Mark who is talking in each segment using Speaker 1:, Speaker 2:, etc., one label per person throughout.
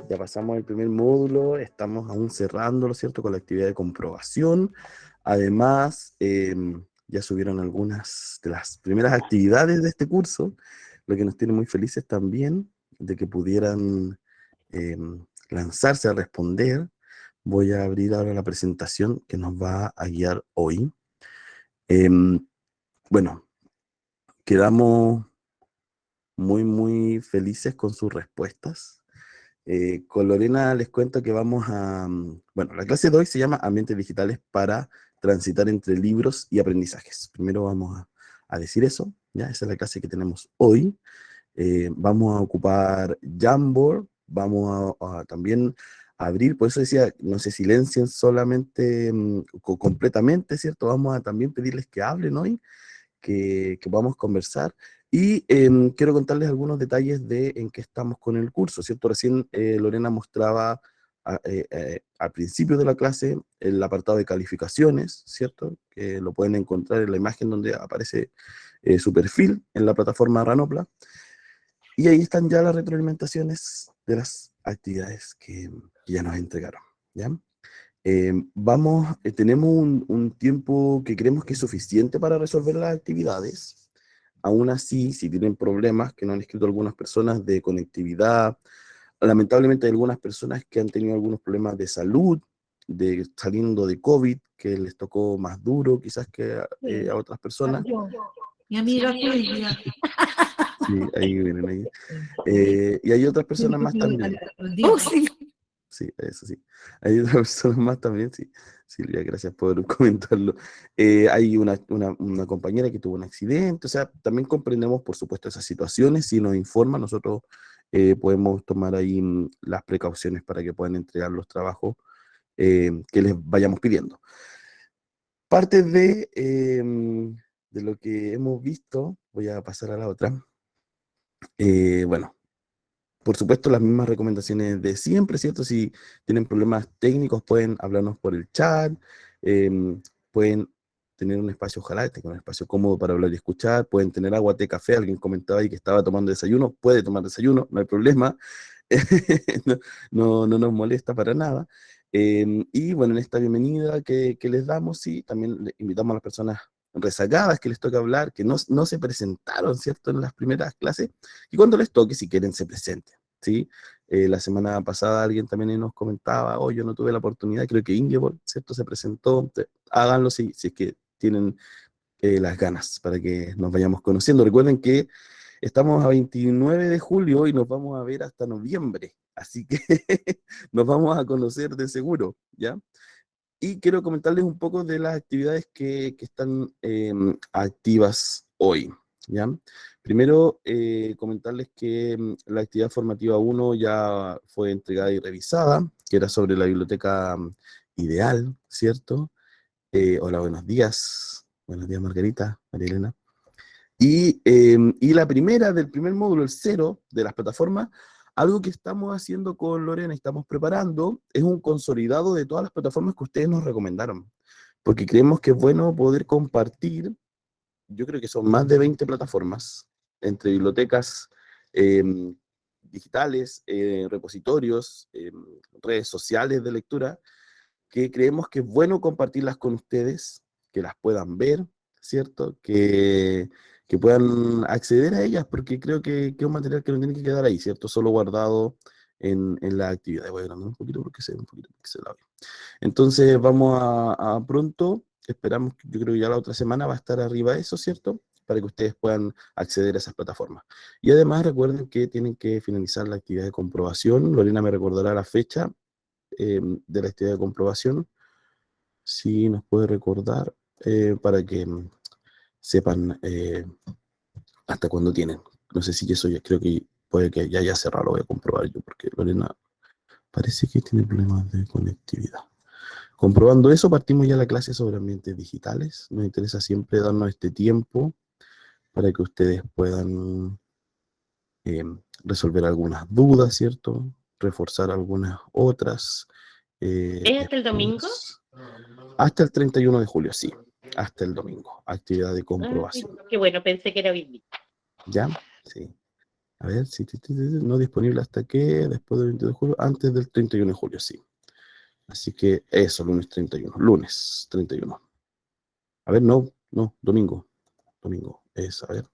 Speaker 1: Ya pasamos el primer módulo, estamos aún cerrándolo, ¿cierto? Con la actividad de comprobación. Además, ya subieron algunas de las primeras actividades de este curso, lo que nos tiene muy felices también de que pudieran lanzarse a responder. Voy a abrir ahora la presentación que nos va a guiar hoy. Em, bueno, quedamos muy felices con sus respuestas. Con Lorena les cuento que vamos a... Bueno, la clase de hoy se llama Ambientes Digitales para transitar entre libros y aprendizajes. Primero vamos a decir eso, ¿ya? Esa es la clase que tenemos hoy. Vamos a ocupar Jamboard, vamos a también abrir, por eso decía, no se silencien solamente, completamente, ¿cierto? Vamos a también pedirles que hablen hoy, que podamos conversar. Y quiero contarles algunos detalles de en qué estamos con el curso, ¿cierto? Recién Lorena mostraba al principio de la clase el apartado de calificaciones, ¿cierto? Que lo pueden encontrar en la imagen donde aparece su perfil en la plataforma Ranopla. Y ahí están ya las retroalimentaciones de las actividades que ya nos entregaron, ¿ya? Tenemos un tiempo que creemos que es suficiente para resolver las actividades. Aún así, si tienen problemas, que nos han escrito algunas personas de conectividad, lamentablemente hay algunas personas que han tenido algunos problemas de salud, saliendo de COVID, que les tocó más duro quizás que a otras personas.
Speaker 2: Yo, mi amiga Silvia.
Speaker 1: Sí, ahí vienen ahí. Y hay otras personas más también.
Speaker 2: Oh, sí.
Speaker 1: Sí, eso sí. Hay otras personas más también, sí. Silvia, gracias por comentarlo. Hay una compañera que tuvo un accidente, o sea, también comprendemos, por supuesto, esas situaciones. Si nos informan, nosotros podemos tomar ahí las precauciones para que puedan entregar los trabajos que les vayamos pidiendo. Parte de lo que hemos visto, voy a pasar a la otra. Bueno, por supuesto, las mismas recomendaciones de siempre, ¿cierto? Si tienen problemas técnicos, pueden hablarnos por el chat, eh, pueden tener un espacio, ojalá tengan un espacio cómodo para hablar y escuchar, pueden tener agua, té, café, alguien comentaba ahí que estaba tomando desayuno, puede tomar desayuno, no hay problema, no nos molesta para nada. Y bueno, en esta bienvenida que les damos, sí, también invitamos a las personas rezagadas que les toca hablar, que no se presentaron, ¿cierto?, en las primeras clases, y cuando les toque, si quieren, se presenten, ¿sí? La semana pasada alguien también nos comentaba, oh, yo no tuve la oportunidad, creo que Ingeborg, ¿cierto?, se presentó. Háganlo si es que tienen las ganas, para que nos vayamos conociendo. Recuerden que estamos a 29 de julio y nos vamos a ver hasta noviembre, así que nos vamos a conocer de seguro, ¿ya? Y quiero comentarles un poco de las actividades que están activas hoy, ¿ya? Primero, comentarles que la actividad formativa 1 ya fue entregada y revisada, que era sobre la biblioteca ideal, ¿cierto? Hola, buenos días. Buenos días, Margarita, María Elena. Y la primera del primer módulo, el cero de las plataformas, algo que estamos haciendo con Lorena, estamos preparando, es un consolidado de todas las plataformas que ustedes nos recomendaron, porque creemos que es bueno poder compartir. Yo creo que son más de 20 plataformas, entre bibliotecas eh, digitales, repositorios, redes sociales de lectura, que creemos que es bueno compartirlas con ustedes, que las puedan ver, ¿cierto? Que puedan acceder a ellas, porque creo que es un material que no tiene que quedar ahí, ¿cierto? Solo guardado en la actividad. Voy a agrandar un poquito porque se ve un poquito pixelado. Entonces vamos a pronto, esperamos, yo creo que ya la otra semana va a estar arriba eso, ¿cierto? Para que ustedes puedan acceder a esas plataformas. Y además recuerden que tienen que finalizar la actividad de comprobación. Lorena me recordará la fecha de la actividad de comprobación, si nos puede recordar, para que sepan hasta cuándo tienen. No sé si eso ya creo que puede que ya haya cerrado, lo voy a comprobar yo, porque Lorena parece que tiene problemas de conectividad. Comprobando eso, partimos ya la clase sobre ambientes digitales. Nos interesa siempre darnos este tiempo para que ustedes puedan resolver algunas dudas, ¿cierto? Reforzar algunas otras.
Speaker 3: ¿Es hasta el domingo?
Speaker 1: Hasta el 31 de julio, sí. Hasta el domingo. Actividad de comprobación.
Speaker 3: Qué bueno, pensé que era hoy día.
Speaker 1: ¿Ya? Sí. A ver, no disponible hasta que después del 22 de julio, antes del 31 de julio, sí. Así que eso, lunes 31. Lunes 31. A ver, no, domingo. Domingo, a ver.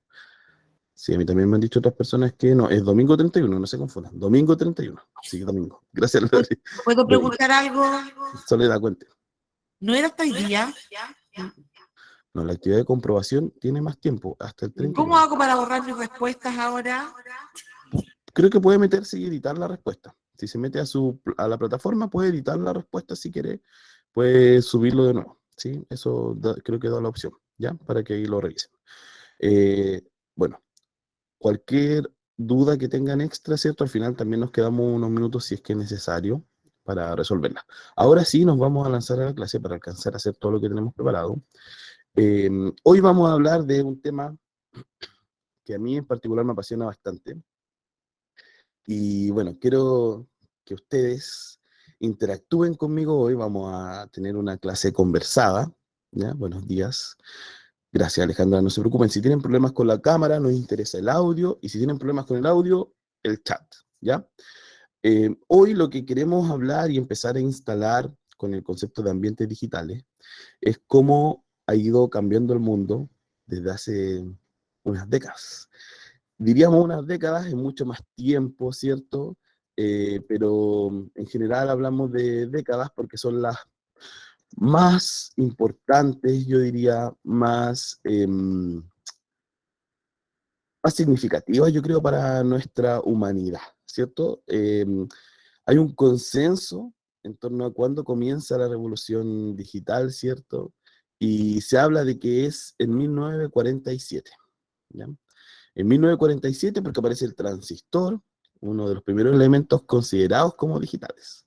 Speaker 1: Sí, a mí también me han dicho otras personas que no, es domingo 31, no se confundan. Domingo 31. Sí, domingo. Gracias,
Speaker 2: ¿Puedo
Speaker 1: Lori.
Speaker 2: puedo
Speaker 1: Domingo.
Speaker 2: preguntar algo?
Speaker 1: Soledad, cuente.
Speaker 2: ¿No era hasta hoy día?
Speaker 1: No, la actividad de comprobación tiene más tiempo, hasta el
Speaker 2: ¿Cómo
Speaker 1: 31.
Speaker 2: hago para borrar mis respuestas ahora?
Speaker 1: Creo que puede meterse y editar la respuesta. Si se mete a la plataforma, puede editar la respuesta si quiere, puede subirlo de nuevo. ¿Sí? Eso creo que da la opción, ¿ya? Para que ahí lo revisen. Eh, bueno, cualquier duda que tengan extra, ¿cierto? Al final también nos quedamos unos minutos si es que es necesario para resolverla. Ahora sí nos vamos a lanzar a la clase para alcanzar a hacer todo lo que tenemos preparado. Hoy vamos a hablar de un tema que a mí en particular me apasiona bastante. Y bueno, quiero que ustedes interactúen conmigo hoy. Vamos a tener una clase conversada. ¿Ya? Buenos días. Gracias, Alejandra. No se preocupen. Si tienen problemas con la cámara, nos interesa el audio. Y si tienen problemas con el audio, el chat. ¿Ya? Hoy lo que queremos hablar y empezar a instalar con el concepto de ambientes digitales es cómo ha ido cambiando el mundo desde hace unas décadas. Diríamos unas décadas, es mucho más tiempo, ¿cierto? Pero en general hablamos de décadas porque son las más importantes, yo diría, más significativas, yo creo, para nuestra humanidad, ¿cierto? Hay un consenso en torno a cuándo comienza la revolución digital, ¿cierto? Y se habla de que es en 1947, ¿ya? En 1947 porque aparece el transistor, uno de los primeros elementos considerados como digitales.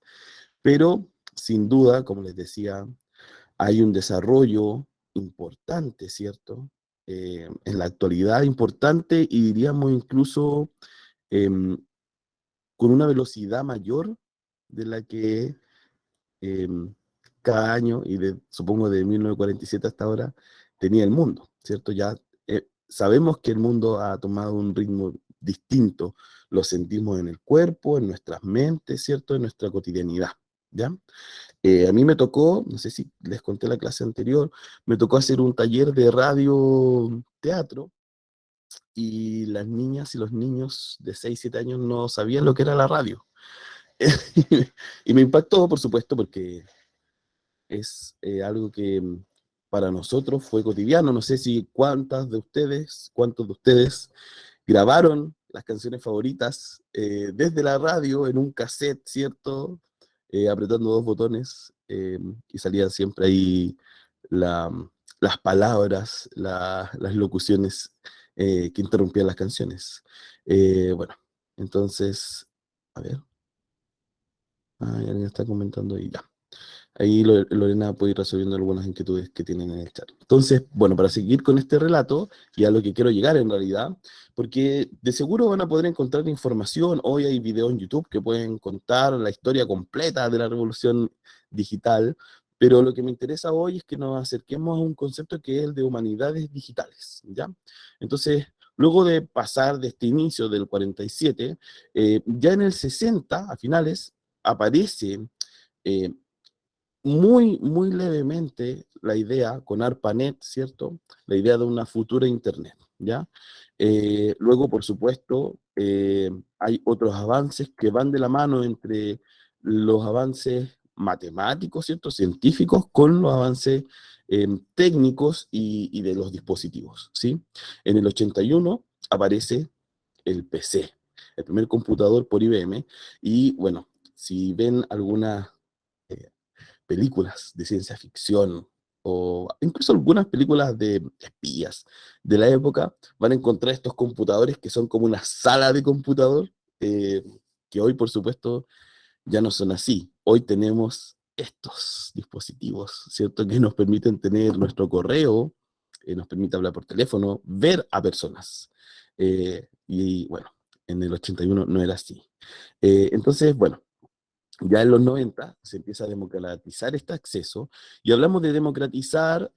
Speaker 1: Pero, sin duda, como les decía, hay un desarrollo importante, ¿cierto? En la actualidad importante y diríamos incluso em, con una velocidad mayor de la que em, cada año, supongo de 1947 hasta ahora, tenía el mundo, ¿cierto? Ya sabemos que el mundo ha tomado un ritmo distinto, lo sentimos en el cuerpo, en nuestras mentes, ¿cierto? En nuestra cotidianidad, ¿ya? A mí me tocó, no sé si les conté la clase anterior, me tocó hacer un taller de radio teatro y las niñas y los niños de 6 7 años no sabían lo que era la radio. Y me impactó, por supuesto, porque es algo que para nosotros fue cotidiano. No sé si cuántos de ustedes grabaron las canciones favoritas desde la radio en un cassette, ¿cierto? Apretando dos botones y salían siempre ahí la, las palabras, las locuciones que interrumpían las canciones. Bueno, entonces, a ver, alguien está comentando ahí ya. Ahí Lorena puede ir resolviendo algunas inquietudes que tienen en el chat. Entonces, bueno, para seguir con este relato y a lo que quiero llegar en realidad, porque de seguro van a poder encontrar información, hoy hay videos en YouTube que pueden contar la historia completa de la revolución digital, pero lo que me interesa hoy es que nos acerquemos a un concepto que es el de humanidades digitales, ¿ya? Entonces, luego de pasar de este inicio del 47, ya en el 60, a finales, aparece eh, muy levemente la idea con ARPANET, ¿cierto? La idea de una futura Internet, ¿ya? Luego, por supuesto, hay otros avances que van de la mano entre los avances matemáticos, ¿cierto? Científicos con los avances técnicos y de los dispositivos, ¿sí? En el 81 aparece el PC, el primer computador por IBM, y bueno, si ven alguna películas de ciencia ficción o incluso algunas películas de espías de la época, van a encontrar estos computadores que son como una sala de computador, eh, que hoy por supuesto ya no son así. Hoy tenemos estos dispositivos, ¿cierto? Que nos permiten tener nuestro correo, nos permite hablar por teléfono, ver a personas. Y bueno, en el 81 no era así. Entonces, bueno, ya en los 90 se empieza a democratizar este acceso y hablamos de democratizar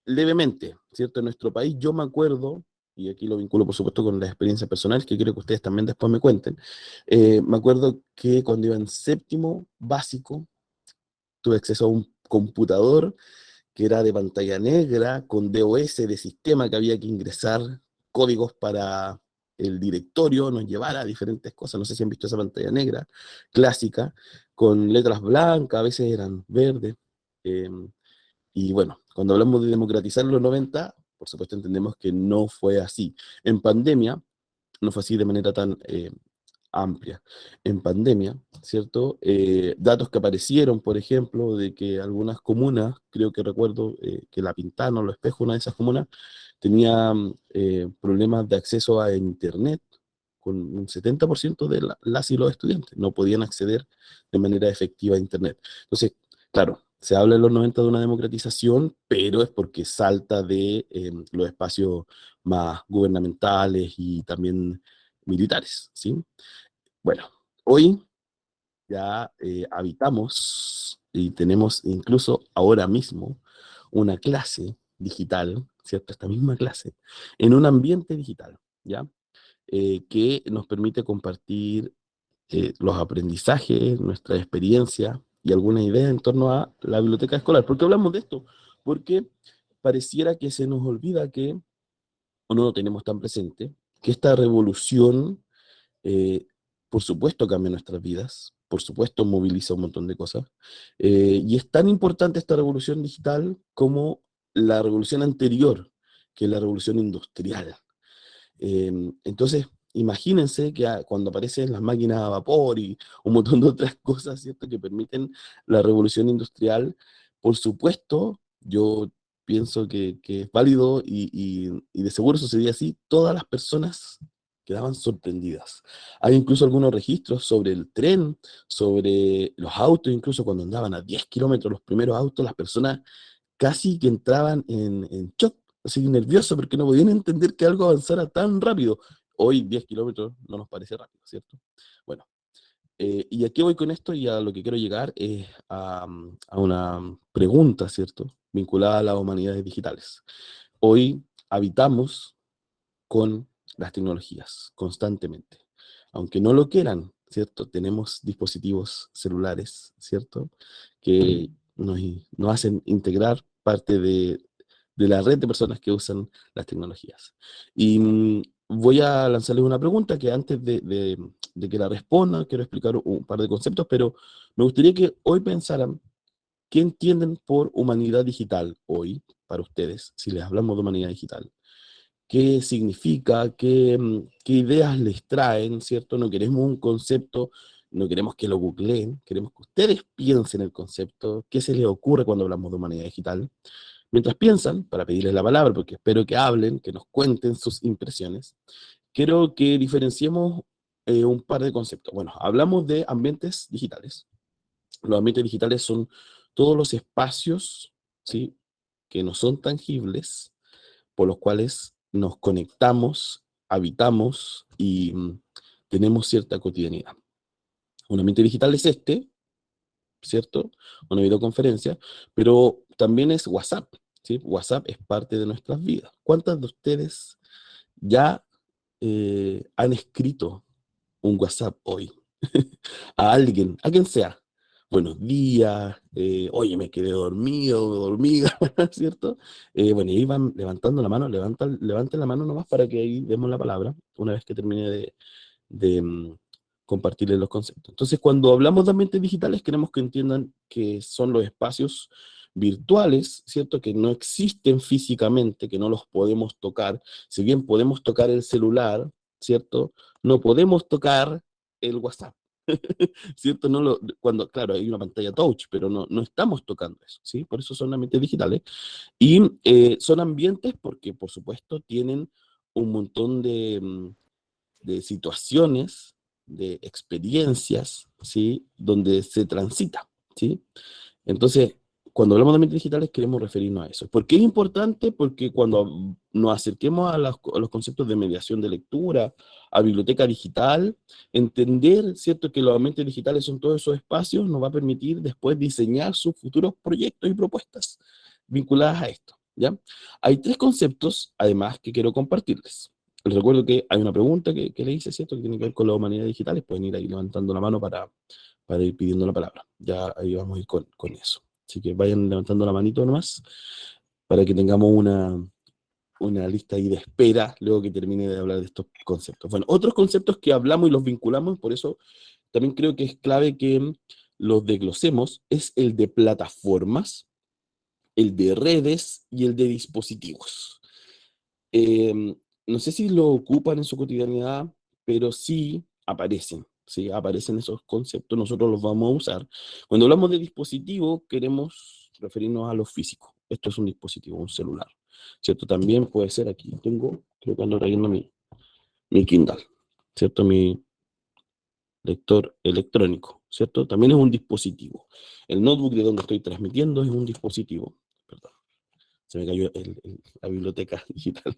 Speaker 1: levemente, ¿cierto? En nuestro país yo me acuerdo y aquí lo vinculo por supuesto con la experiencia personal, que quiero que ustedes también después me cuenten. Me acuerdo que cuando iba en séptimo básico, tuve acceso a un computador que era de pantalla negra, con DOS de sistema, que había que ingresar códigos para el directorio, nos llevara a diferentes cosas. No sé si han visto esa pantalla negra clásica, con letras blancas, a veces eran verdes. Eh, y bueno, cuando hablamos de democratizar en los 90, por supuesto entendemos que no fue así. En pandemia, no fue así de manera tan amplia. En pandemia, ¿cierto? Datos que aparecieron, por ejemplo, de que algunas comunas, creo que recuerdo que La Pintana o Lo Espejo, una de esas comunas, tenía problemas de acceso a Internet, con un 70% de las y los estudiantes no podían acceder de manera efectiva a Internet. Entonces, claro, se habla en los 90 de una democratización, pero es porque salta de los espacios más gubernamentales y también militares, ¿sí? Bueno, hoy ya habitamos y tenemos incluso ahora mismo una clase digital, ¿cierto? Esta misma clase, en un ambiente digital, ¿ya? Que nos permite compartir los aprendizajes, nuestra experiencia y alguna idea en torno a la biblioteca escolar. ¿Por qué hablamos de esto? Porque pareciera que se nos olvida que, o no lo tenemos tan presente, que esta revolución eh, por supuesto cambia nuestras vidas, por supuesto moviliza un montón de cosas, y es tan importante esta revolución digital como la revolución anterior, que es la revolución industrial. Entonces, imagínense que cuando aparecen las máquinas a vapor y un montón de otras cosas, ¿cierto?, que permiten la revolución industrial, por supuesto, yo pienso que es válido y de seguro sucedía así, todas las personas quedaban sorprendidas. Hay incluso algunos registros sobre el tren, sobre los autos, incluso cuando andaban a 10 kilómetros los primeros autos, las personas casi que entraban en shock, así nerviosos porque no podían entender que algo avanzara tan rápido. Hoy 10 kilómetros no nos parece rápido, ¿cierto? Bueno, y aquí voy con esto y a lo que quiero llegar es a una pregunta, ¿cierto? Vinculada a las humanidades digitales. Hoy habitamos con las tecnologías constantemente. Aunque no lo quieran, ¿cierto? Tenemos dispositivos celulares, ¿cierto? Que nos hacen integrar parte de la red de personas que usan las tecnologías. Y voy a lanzarles una pregunta que antes de que la responda, quiero explicar un par de conceptos, pero me gustaría que hoy pensaran qué entienden por humanidad digital hoy, para ustedes, si les hablamos de humanidad digital. Qué significa, qué ideas les traen, ¿cierto? No queremos un concepto, no queremos que lo googleen, queremos que ustedes piensen el concepto, qué se les ocurre cuando hablamos de humanidad digital. Mientras piensan, para pedirles la palabra, porque espero que hablen, que nos cuenten sus impresiones, quiero que diferenciemos un par de conceptos. Bueno, hablamos de ambientes digitales. Los ambientes digitales son todos los espacios, ¿sí?, que no son tangibles, por los cuales nos conectamos, habitamos y tenemos cierta cotidianidad. Un ambiente digital es este, ¿cierto? Una videoconferencia, pero también es WhatsApp, ¿sí? WhatsApp es parte de nuestras vidas. ¿Cuántas de ustedes ya han escrito un WhatsApp hoy a alguien, a quien sea? Buenos días, oye, me quedé dormido, dormida, ¿cierto? Bueno, y ahí van levantando la mano, levanten la mano nomás para que ahí demos la palabra, una vez que termine de compartirles los conceptos. Entonces, cuando hablamos de ambientes digitales, queremos que entiendan que son los espacios virtuales, ¿cierto? Que no existen físicamente, que no los podemos tocar. Si bien podemos tocar el celular, ¿cierto? No podemos tocar el WhatsApp. ¿Cierto? Cuando, claro, hay una pantalla touch, pero no estamos tocando eso, ¿sí? Por eso son ambientes digitales. Y son ambientes porque, por supuesto, tienen un montón de situaciones, de experiencias, ¿sí? Donde se transita, ¿sí? Entonces, cuando hablamos de ambientes digitales queremos referirnos a eso. ¿Por qué es importante? Porque cuando nos acerquemos a los conceptos de mediación de lectura, a biblioteca digital, entender, ¿cierto?, que los ambientes digitales son todos esos espacios, nos va a permitir después diseñar sus futuros proyectos y propuestas vinculadas a esto. ¿ya? Hay 3 conceptos, además, que quiero compartirles. Les recuerdo que hay una pregunta que le hice, ¿cierto?, que tiene que ver con las humanidades digitales. Pueden ir ahí levantando la mano para ir pidiendo la palabra. Ya ahí vamos a ir con eso. Así que vayan levantando la manito nomás para que tengamos una lista ahí de espera luego que termine de hablar de estos conceptos. Bueno, otros conceptos que hablamos y los vinculamos, por eso también creo que es clave que los desglosemos, es el de plataformas, el de redes y el de dispositivos. Eh, no sé si lo ocupan en su cotidianidad, pero sí aparecen. Sí, aparecen esos conceptos, nosotros los vamos a usar. Cuando hablamos de dispositivo, queremos referirnos a lo físico. Esto es un dispositivo, un celular, ¿cierto? También puede ser aquí, creo que ando trayendo mi Kindle, ¿cierto? Mi lector electrónico, ¿cierto? También es un dispositivo. El notebook de donde estoy transmitiendo es un dispositivo. Perdón, se me cayó la biblioteca digital.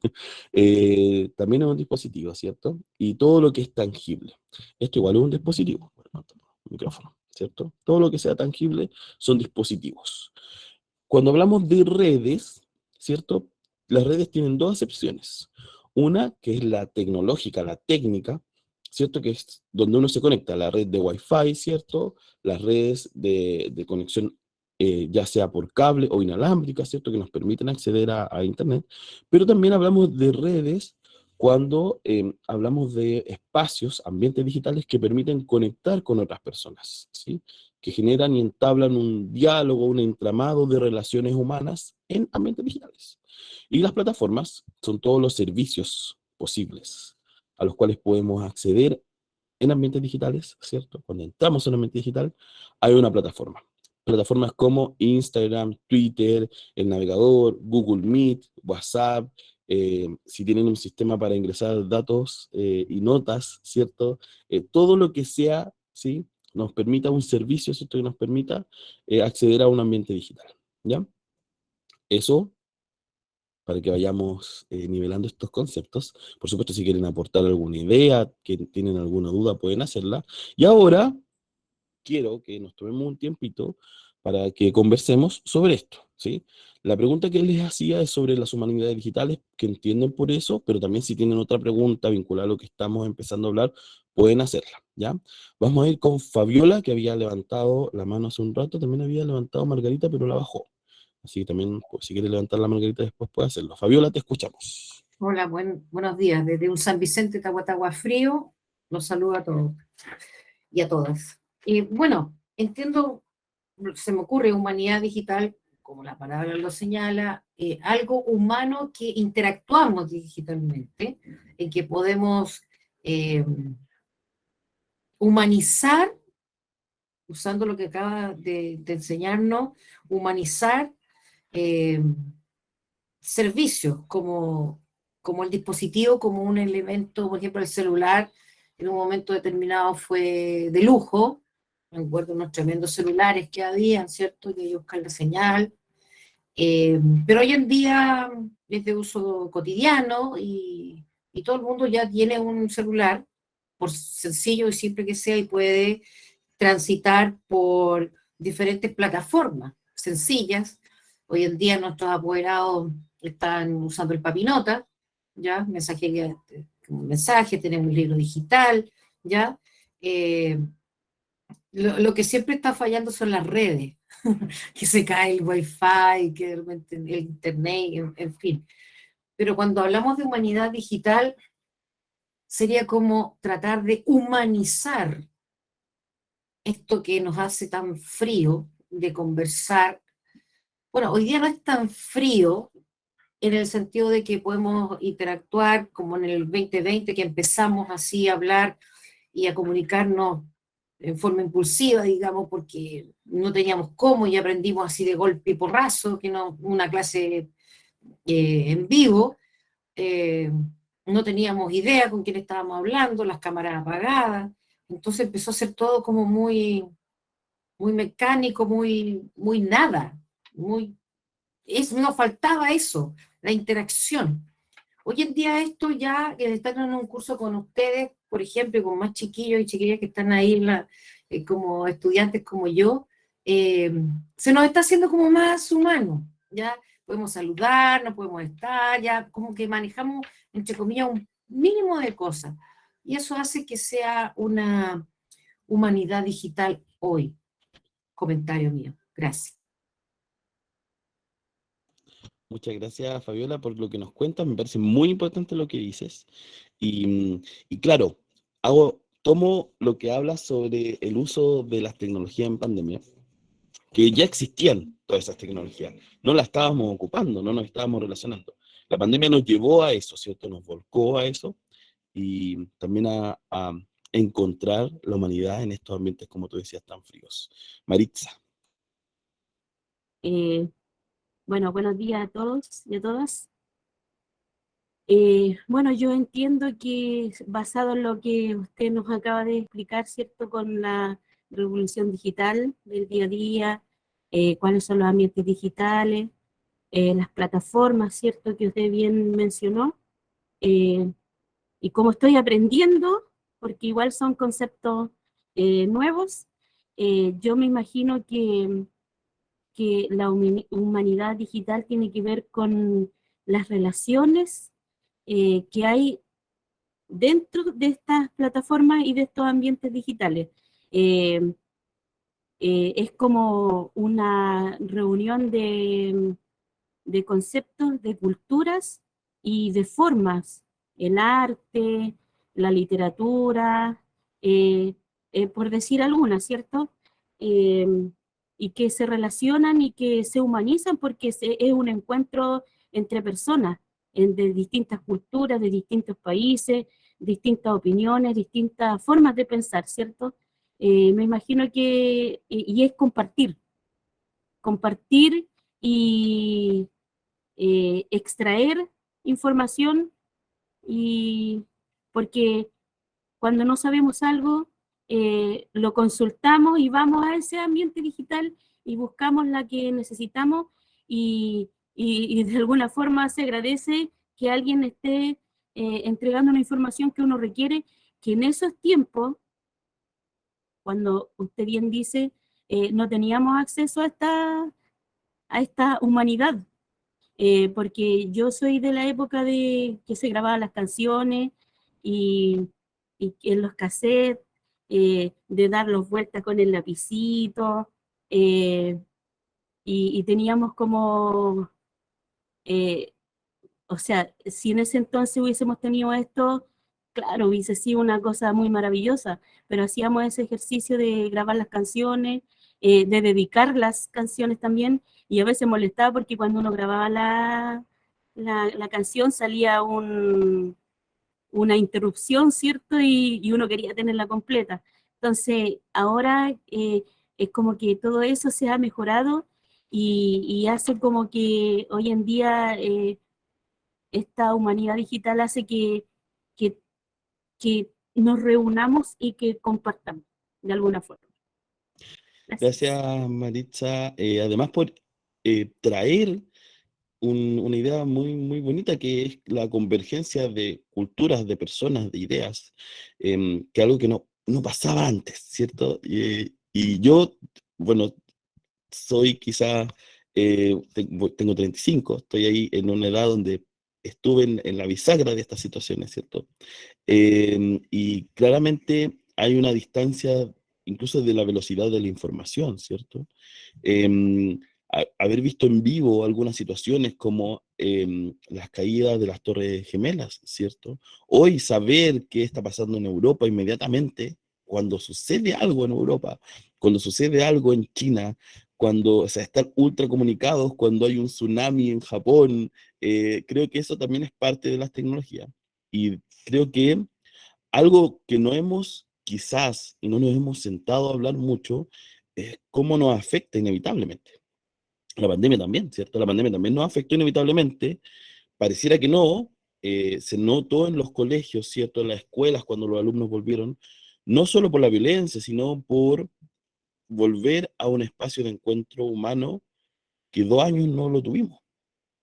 Speaker 1: También es un dispositivo, ¿cierto? Y todo lo que es tangible. Esto igual es un dispositivo. Bueno, micrófono, ¿cierto? Todo lo que sea tangible son dispositivos. Cuando hablamos de redes, ¿cierto? Las redes tienen 2 acepciones. Una que es la tecnológica, la técnica, ¿cierto? Que es donde uno se conecta, la red de Wi-Fi, ¿cierto? Las redes de conexión, ya sea por cable o inalámbrica, ¿cierto? Que nos permiten acceder a Internet. Pero también hablamos de redes cuando hablamos de espacios, ambientes digitales que permiten conectar con otras personas, ¿sí? Que generan y entablan un diálogo, un entramado de relaciones humanas en ambientes digitales. Y las plataformas son todos los servicios posibles a los cuales podemos acceder en ambientes digitales, ¿cierto? Cuando entramos en un ambiente digital, hay una plataforma. Plataformas como Instagram, Twitter, el navegador, Google Meet, WhatsApp, si tienen un sistema para ingresar datos y notas, ¿cierto? Todo lo que sea, ¿sí? Nos permita un servicio, ¿cierto? Que nos permita acceder a un ambiente digital, ¿ya? Eso para que vayamos nivelando estos conceptos. Por supuesto, si quieren aportar alguna idea, que tienen alguna duda, pueden hacerla. Y ahora quiero que nos tomemos un tiempito para que conversemos sobre esto, ¿sí? La pregunta que les hacía es sobre las humanidades digitales, que entienden por eso, pero también si tienen otra pregunta vinculada a lo que estamos empezando a hablar, pueden hacerla, ¿ya? Vamos a ir con Fabiola, que había levantado la mano hace un rato, también había levantado Margarita, pero la bajó. Así que también, pues, si quiere levantar la Margarita después puede hacerlo. Fabiola, te escuchamos.
Speaker 4: Hola, buenos días. Desde un San Vicente, Tahuatahua frío, los saludo a todos y a todas. Y bueno, entiendo, se me ocurre humanidad digital, como la palabra lo señala, algo humano que interactuamos digitalmente, en que podemos eh, humanizar, usando lo que acaba de enseñarnos, humanizar eh, servicios como el dispositivo, como un elemento, por ejemplo, el celular, en un momento determinado fue de lujo. Me acuerdo unos tremendos celulares que habían, ¿cierto? Que hay que buscar la señal. Pero hoy en día es de uso cotidiano y todo el mundo ya tiene un celular, por sencillo y simple que sea, y puede transitar por diferentes plataformas sencillas. Hoy en día nuestros apoderados están usando el papinota, ¿ya? Mensajería, un mensaje, tenemos un libro digital, ¿ya? Eh, lo que siempre está fallando son las redes, que se cae el wifi, que de repente el internet, en fin. Pero cuando hablamos de humanidad digital, sería como tratar de humanizar esto que nos hace tan frío de conversar. Bueno, hoy día no es tan frío en el sentido de que podemos interactuar como en el 2020, que empezamos así a hablar y a comunicarnos en forma impulsiva, digamos, porque no teníamos cómo y aprendimos así de golpe y porrazo, que no una clase en vivo. eh, no teníamos idea con quién estábamos hablando, las cámaras apagadas, entonces empezó a ser todo como muy mecánico, muy nada, nos faltaba eso, la interacción. Hoy en día esto ya, que están en un curso con ustedes, por ejemplo, con más chiquillos y chiquillas que están ahí como estudiantes como yo, se nos está haciendo como más humano, ¿ya? podemos saludar, no podemos estar, ya como que manejamos, entre comillas, un mínimo de cosas. Y eso hace que sea una humanidad digital hoy. Comentario mío. Gracias.
Speaker 1: Muchas gracias, Fabiola, por lo que nos cuentas. Me parece muy importante lo que dices. Y claro, tomo lo que hablas sobre el uso de las tecnologías en pandemia, que ya existían todas esas tecnologías. No las estábamos ocupando, no nos estábamos relacionando. La pandemia nos llevó a eso, ¿cierto? Nos volcó a eso y también a encontrar la humanidad en estos ambientes, como tú decías, tan fríos. Maritza.
Speaker 3: Eh, bueno, buenos días a todos y a todas. Bueno, yo entiendo que basado en lo que usted nos acaba de explicar, ¿cierto? Con la revolución digital del día a día, cuáles son los ambientes digitales, las plataformas, ¿cierto? Que usted bien mencionó, eh, y cómo estoy aprendiendo, porque igual son conceptos nuevos, yo me imagino que la humanidad digital tiene que ver con las relaciones que hay dentro de estas plataformas y de estos ambientes digitales. Eh, es como una reunión de conceptos, de culturas y de formas, el arte, la literatura, eh, por decir algunas, ¿cierto? Eh, y que se relacionan y que se humanizan porque es un encuentro entre personas de distintas culturas, de distintos países, distintas opiniones, distintas formas de pensar, ¿cierto? Me imagino que, y es compartir y extraer información, y porque cuando no sabemos algo, lo consultamos y vamos a ese ambiente digital y buscamos la que necesitamos, y de alguna forma se agradece que alguien esté entregando una información que uno requiere, que en esos tiempos, cuando usted bien dice, no teníamos acceso a esta humanidad, porque yo soy de la época de que se grababan las canciones y, y en los cassettes, de dar los vueltas con el lapicito, eh, y teníamos como, eh, o sea, si en ese entonces hubiésemos tenido esto, claro, hubiese sido una cosa muy maravillosa, pero hacíamos ese ejercicio de grabar las canciones, de dedicar las canciones también, y a veces molestaba porque cuando uno grababa la canción salía una interrupción, ¿cierto? Y uno quería tenerla completa. Entonces, ahora es como que todo eso se ha mejorado y hace como que hoy en día esta humanidad digital hace que, que nos reunamos y que compartamos de alguna forma. Gracias.
Speaker 1: Gracias, Maritza. Además por traer una idea muy, muy bonita que es la convergencia de culturas, de personas, de ideas, que algo que no pasaba antes, ¿cierto? Y yo, bueno, soy quizá, tengo 35, estoy ahí en una edad donde estuve en la bisagra de estas situaciones, ¿cierto? Y claramente hay una distancia incluso de la velocidad de la información, ¿cierto? Haber visto en vivo algunas situaciones como las caídas de las Torres Gemelas, ¿cierto? Hoy saber qué está pasando en Europa inmediatamente, cuando sucede algo en Europa, cuando sucede algo en China, cuando, o sea, estar ultra comunicados, cuando hay un tsunami en Japón, creo que eso también es parte de las tecnologías. Y creo que algo que no hemos, quizás, y no nos hemos sentado a hablar mucho, es cómo nos afecta inevitablemente. La pandemia también, ¿cierto? La pandemia también nos afectó inevitablemente. Pareciera que no, se notó en los colegios, ¿cierto? En las escuelas, cuando los alumnos volvieron, no solo por la violencia, sino por volver a un espacio de encuentro humano que 2 años no lo tuvimos,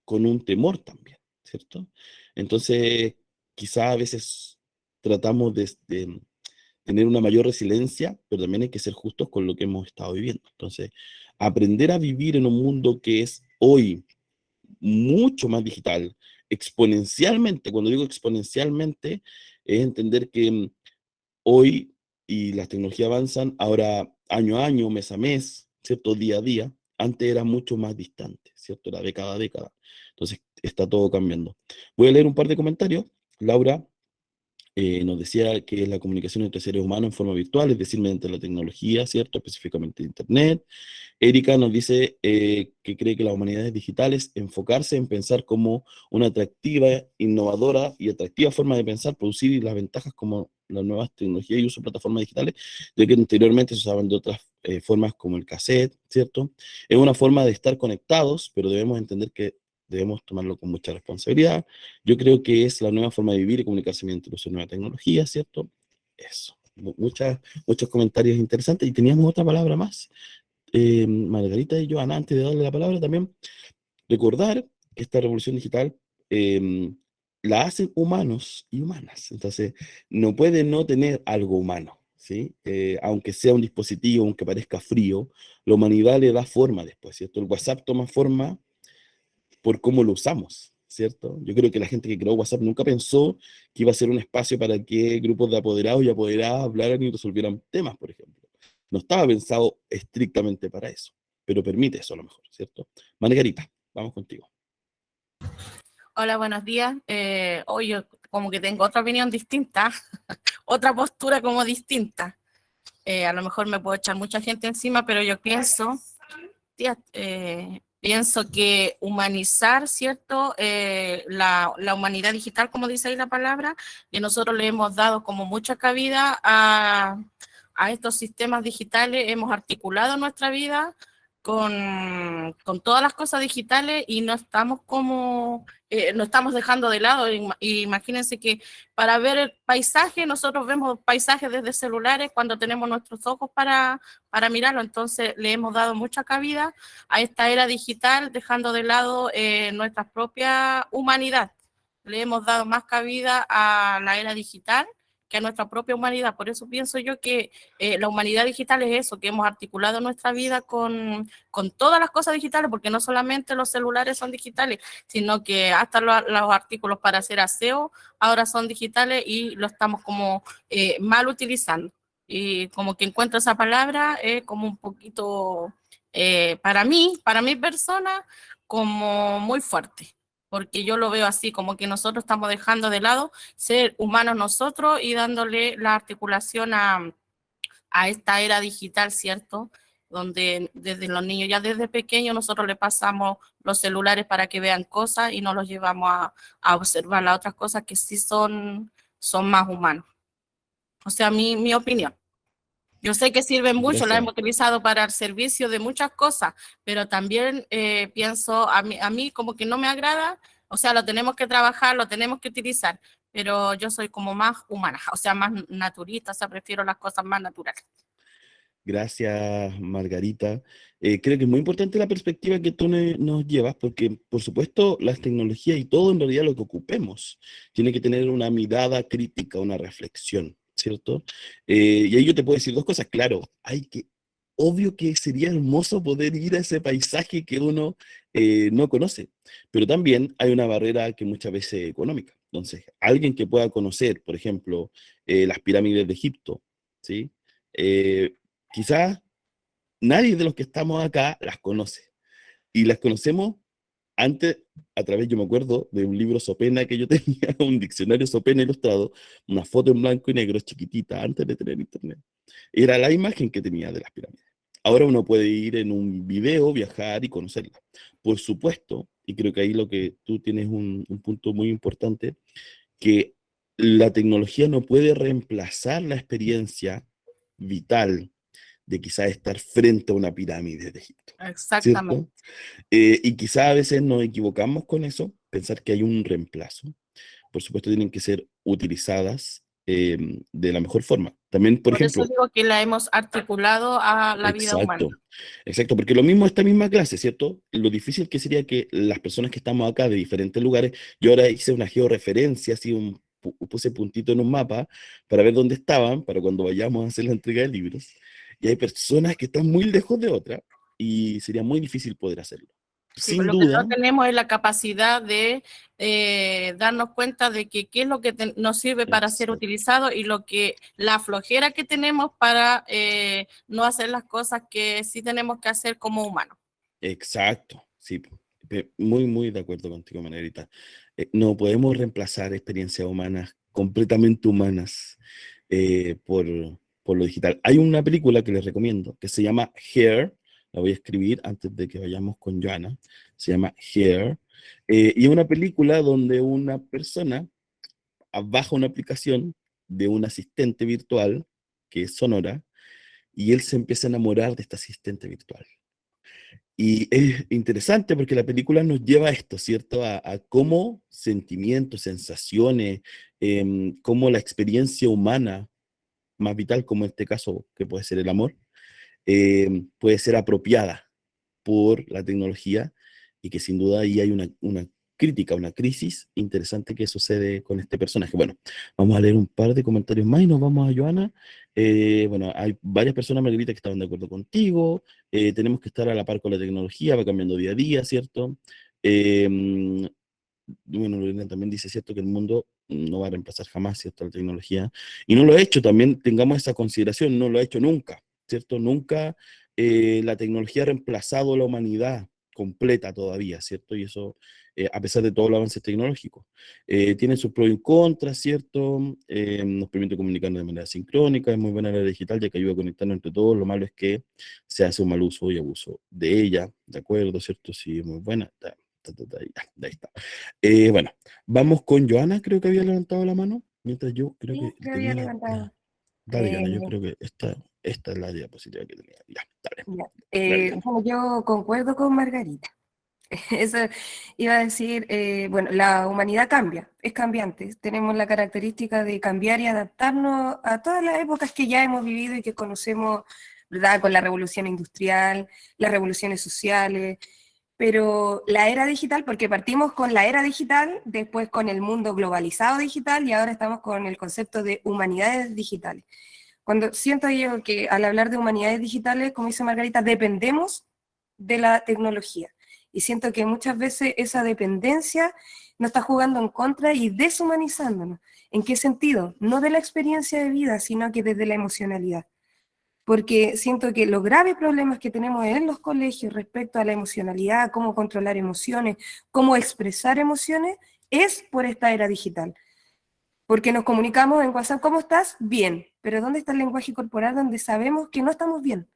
Speaker 1: con un temor también, ¿cierto? Entonces, quizá a veces tratamos de tener una mayor resiliencia, pero también hay que ser justos con lo que hemos estado viviendo. Entonces, aprender a vivir en un mundo que es hoy mucho más digital, exponencialmente. Cuando digo exponencialmente, es entender que hoy y las tecnologías avanzan, ahora año a año, mes a mes, ¿cierto? Día a día. Antes era mucho más distante, ¿cierto? Era década a década. Entonces está todo cambiando. Voy a leer un par de comentarios. Laura nos decía que es la comunicación entre seres humanos en forma virtual, es decir, mediante la tecnología, ¿cierto? Específicamente Internet. Erika nos dice que cree que las humanidades digitales enfocarse en pensar como una atractiva, innovadora y atractiva forma de pensar, producir y las ventajas como las nuevas tecnologías y uso de plataformas digitales, ya que anteriormente se usaban de otras formas como el cassette, ¿cierto? Es una forma de estar conectados, pero debemos entender que debemos tomarlo con mucha responsabilidad. Yo creo que es la nueva forma de vivir y comunicarse mediante el uso de nueva tecnología, ¿cierto? Eso. Muchos comentarios interesantes. Y teníamos otra palabra más. Margarita y Joana, antes de darle la palabra, también recordar que esta revolución digital la hacen humanos y humanas. Entonces, no puede no tener algo humano, ¿sí? Aunque sea un dispositivo, aunque parezca frío, la humanidad le da forma después, ¿cierto? El WhatsApp toma forma por cómo lo usamos, ¿cierto? Yo creo que la gente que creó WhatsApp nunca pensó que iba a ser un espacio para que grupos de apoderados y apoderadas hablaran y resolvieran temas, por ejemplo. No estaba pensado estrictamente para eso, pero permite eso a lo mejor, ¿cierto? Margarita, vamos contigo.
Speaker 5: Hola, buenos días. Hoy yo como que tengo otra opinión distinta, otra postura como distinta. A lo mejor me puedo echar mucha gente encima, pero yo pienso, tía, pienso que humanizar, ¿cierto? La humanidad digital, como dice ahí la palabra, y nosotros le hemos dado como mucha cabida a estos sistemas digitales, hemos articulado nuestra vida con todas las cosas digitales y no estamos como, no estamos dejando de lado. Imagínense que para ver el paisaje, nosotros vemos paisajes desde celulares cuando tenemos nuestros ojos para mirarlo, entonces le hemos dado mucha cabida a esta era digital, dejando de lado nuestra propia humanidad. Le hemos dado más cabida a la era digital que a nuestra propia humanidad. Por eso pienso yo que la humanidad digital es eso, que hemos articulado nuestra vida con todas las cosas digitales, porque no solamente los celulares son digitales, sino que hasta los artículos para hacer aseo ahora son digitales y lo estamos como mal utilizando. Y como que encuentro esa palabra como un poquito, para mi persona, como muy fuerte, porque yo lo veo así, como que nosotros estamos dejando de lado ser humanos nosotros y dándole la articulación a esta era digital, ¿cierto? Donde desde los niños, ya desde pequeños, nosotros le pasamos los celulares para que vean cosas y no los llevamos a observar las otras cosas que sí son más humanos. O sea, mi opinión. Yo sé que sirven mucho, la
Speaker 1: Gracias.
Speaker 5: hemos utilizado para el servicio de muchas cosas, pero también pienso, a mí como que no me agrada, o sea, lo tenemos que trabajar, lo tenemos que utilizar, pero yo soy como más humana, o sea, más naturista, o sea, prefiero las cosas más naturales.
Speaker 1: Gracias, Margarita. Creo que es muy importante la perspectiva que tú nos llevas, porque, por supuesto, las tecnologías y todo en realidad lo que ocupemos tiene que tener una mirada crítica, una reflexión, ¿cierto? Y ahí yo te puedo decir dos cosas. Claro, obvio que sería hermoso poder ir a ese paisaje que uno no conoce, pero también hay una barrera que muchas veces es económica. Entonces, alguien que pueda conocer, por ejemplo, las pirámides de Egipto, ¿sí? Eh, Quizás nadie de los que estamos acá las conoce. Y las conocemos antes, a través, yo me acuerdo, de un libro Sopena que yo tenía, un diccionario Sopena ilustrado, una foto en blanco y negro chiquitita, antes de tener internet. Era la imagen que tenía de las pirámides. Ahora uno puede ir en un video, viajar y conocerla. Por supuesto, y creo que ahí lo que tú tienes un punto muy importante, que la tecnología no puede reemplazar la experiencia vital de quizás estar frente a una pirámide de Egipto,
Speaker 5: Exactamente.
Speaker 1: ¿cierto? Y quizás a veces nos equivocamos con eso, pensar que hay un reemplazo. Por supuesto, tienen que ser utilizadas de la mejor forma. También, por
Speaker 5: Por eso
Speaker 1: ejemplo,
Speaker 5: digo que la hemos articulado a la vida humana.
Speaker 1: exacto, exacto, porque lo mismo esta misma clase, ¿cierto? Lo difícil que sería que las personas que estamos acá de diferentes lugares, yo ahora hice una georreferencia, así puse puntito en un mapa para ver dónde estaban, para cuando vayamos a hacer la entrega de libros, y hay personas que están muy lejos de otras, y sería muy difícil poder hacerlo.
Speaker 5: Sí,
Speaker 1: sin
Speaker 5: pero lo que
Speaker 1: duda,
Speaker 5: no tenemos es la capacidad de darnos cuenta de que qué es lo que nos sirve para ser
Speaker 1: exacto,
Speaker 5: utilizado y la flojera que tenemos para no hacer las cosas que sí tenemos que hacer como humanos.
Speaker 1: exacto, sí, muy, muy de acuerdo contigo, Margarita. No podemos reemplazar experiencias humanas, completamente humanas, por lo digital. Hay una película que les recomiendo que se llama Hair, la voy a escribir antes de que vayamos con Joana, se llama Hair, y es una película donde una persona baja una aplicación de un asistente virtual que es Sonora, y él se empieza a enamorar de este asistente virtual. Y es interesante porque la película nos lleva a esto, ¿cierto? A cómo sentimientos, sensaciones, cómo la experiencia humana más vital, como en este caso que puede ser el amor, puede ser apropiada por la tecnología y que sin duda ahí hay una crítica, una crisis interesante que sucede con este personaje. Bueno, vamos a leer un par de comentarios más y nos vamos a Joana. Bueno, hay varias personas, Margarita, que estaban de acuerdo contigo. Tenemos que estar a la par con la tecnología, va cambiando día a día, ¿cierto? Bueno, Lorena también dice, ¿cierto?, que el mundo no va a reemplazar jamás, ¿cierto?, la tecnología. Y no lo ha hecho, también tengamos esa consideración, no lo ha hecho nunca, ¿cierto? Nunca la tecnología ha reemplazado la humanidad completa todavía, ¿cierto? Y eso, a pesar de todos los avances tecnológicos. Tiene sus pros y contras, ¿cierto? Nos permite comunicarnos de manera sincrónica, es muy buena la digital, ya que ayuda a conectarnos entre todos. Lo malo es que se hace un mal uso y abuso de ella, ¿de acuerdo? ¿Cierto? Sí, muy buena. Ahí está. Bueno, vamos con Joana, creo que había levantado la mano, mientras yo creo
Speaker 6: Sí,
Speaker 1: que
Speaker 6: yo había
Speaker 1: tenía
Speaker 6: levantado.
Speaker 1: Dale,
Speaker 6: Eh,
Speaker 1: Joana, yo creo que esta es la diapositiva que tenía. Ya, dale,
Speaker 6: ya.
Speaker 1: dale, Joana.
Speaker 6: Bueno, yo concuerdo con Margarita. Eso iba a decir, bueno, la humanidad cambia, es cambiante. Tenemos la característica de cambiar y adaptarnos a todas las épocas que ya hemos vivido y que conocemos, ¿verdad? Con la revolución industrial, las revoluciones sociales, pero la era digital, porque partimos con la era digital, después con el mundo globalizado digital y ahora estamos con el concepto de humanidades digitales. Cuando siento yo que al hablar de humanidades digitales, como dice Margarita, dependemos de la tecnología. Y siento que muchas veces esa dependencia nos está jugando en contra y deshumanizándonos. ¿En qué sentido? No de la experiencia de vida, sino que desde la emocionalidad. Porque siento que los graves problemas que tenemos en los colegios respecto a la emocionalidad, cómo controlar emociones, cómo expresar emociones, es por esta era digital. Porque nos comunicamos en WhatsApp, ¿cómo estás? Bien, pero ¿dónde está el lenguaje corporal donde sabemos que no estamos bien?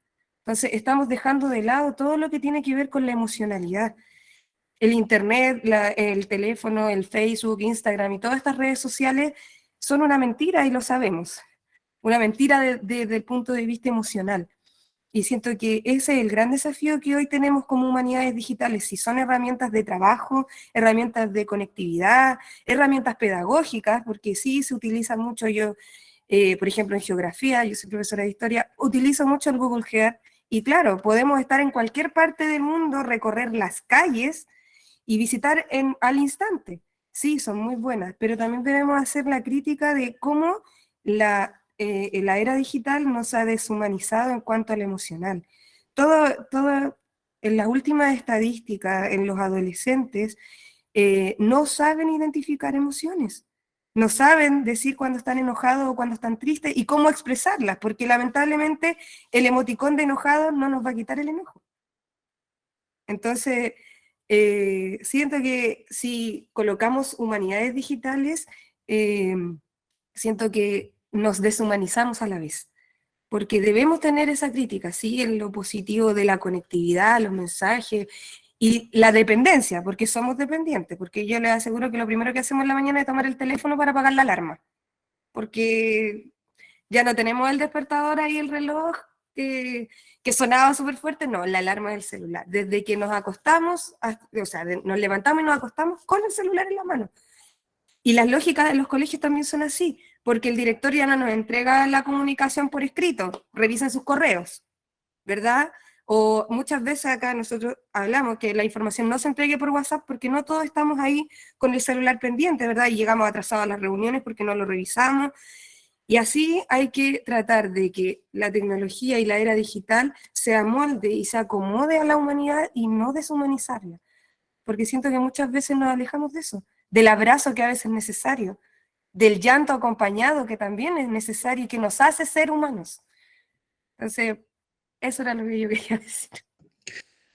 Speaker 6: Entonces estamos dejando de lado todo lo que tiene que ver con la emocionalidad. El internet, el teléfono, el Facebook, Instagram y todas estas redes sociales son una mentira y lo sabemos. Una mentira desde el punto de vista emocional. Y siento que ese es el gran desafío que hoy tenemos como humanidades digitales, si son herramientas de trabajo, herramientas de conectividad, herramientas pedagógicas, porque sí se utiliza mucho, yo, por ejemplo, en geografía, yo soy profesora de historia, utilizo mucho el Google Earth, y claro, podemos estar en cualquier parte del mundo, recorrer las calles y visitar al instante. Sí, son muy buenas, pero también debemos hacer la crítica de cómo la era digital nos ha deshumanizado en cuanto al emocional. Todo en las últimas estadísticas, en los adolescentes, no saben identificar emociones. No saben decir cuando están enojados o cuando están tristes y cómo expresarlas, porque lamentablemente el emoticón de enojado no nos va a quitar el enojo. Entonces, siento que si colocamos humanidades digitales, eh, siento que nos deshumanizamos a la vez, porque debemos tener esa crítica, sí, en lo positivo de la conectividad, los mensajes y la dependencia, porque somos dependientes, porque yo les aseguro que lo primero que hacemos en la mañana es tomar el teléfono para apagar la alarma, porque ya no tenemos el despertador ahí, el reloj que sonaba súper fuerte, no, la alarma del celular. Desde que nos acostamos, o sea, nos levantamos y nos acostamos con el celular en la mano. Y las lógicas de los colegios también son así, porque el director ya no nos entrega la comunicación por escrito, revisan sus correos, ¿verdad? O muchas veces acá nosotros hablamos que la información no se entregue por WhatsApp porque no todos estamos ahí con el celular pendiente, ¿verdad? Y llegamos atrasados a las reuniones porque no lo revisamos. Y así hay que tratar de que la tecnología y la era digital se amolde y se acomode a la humanidad y no deshumanizarla. porque siento que muchas veces nos alejamos de eso, del abrazo que a veces es necesario, del llanto acompañado que también es necesario y que nos hace ser humanos. Entonces, eso era lo que yo quería decir.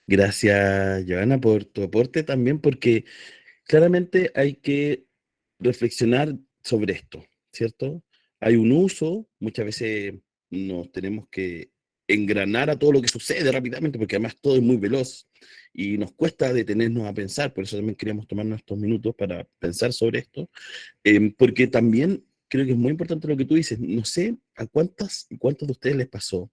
Speaker 1: Gracias, Joana, por tu aporte también, porque claramente hay que reflexionar sobre esto, ¿cierto? Hay un uso, muchas veces nos tenemos que engranar a todo lo que sucede rápidamente, porque además todo es muy veloz y nos cuesta detenernos a pensar, por eso también queríamos tomarnos estos minutos para pensar sobre esto, porque también creo que es muy importante lo que tú dices. No sé a cuántas y cuántos de ustedes les pasó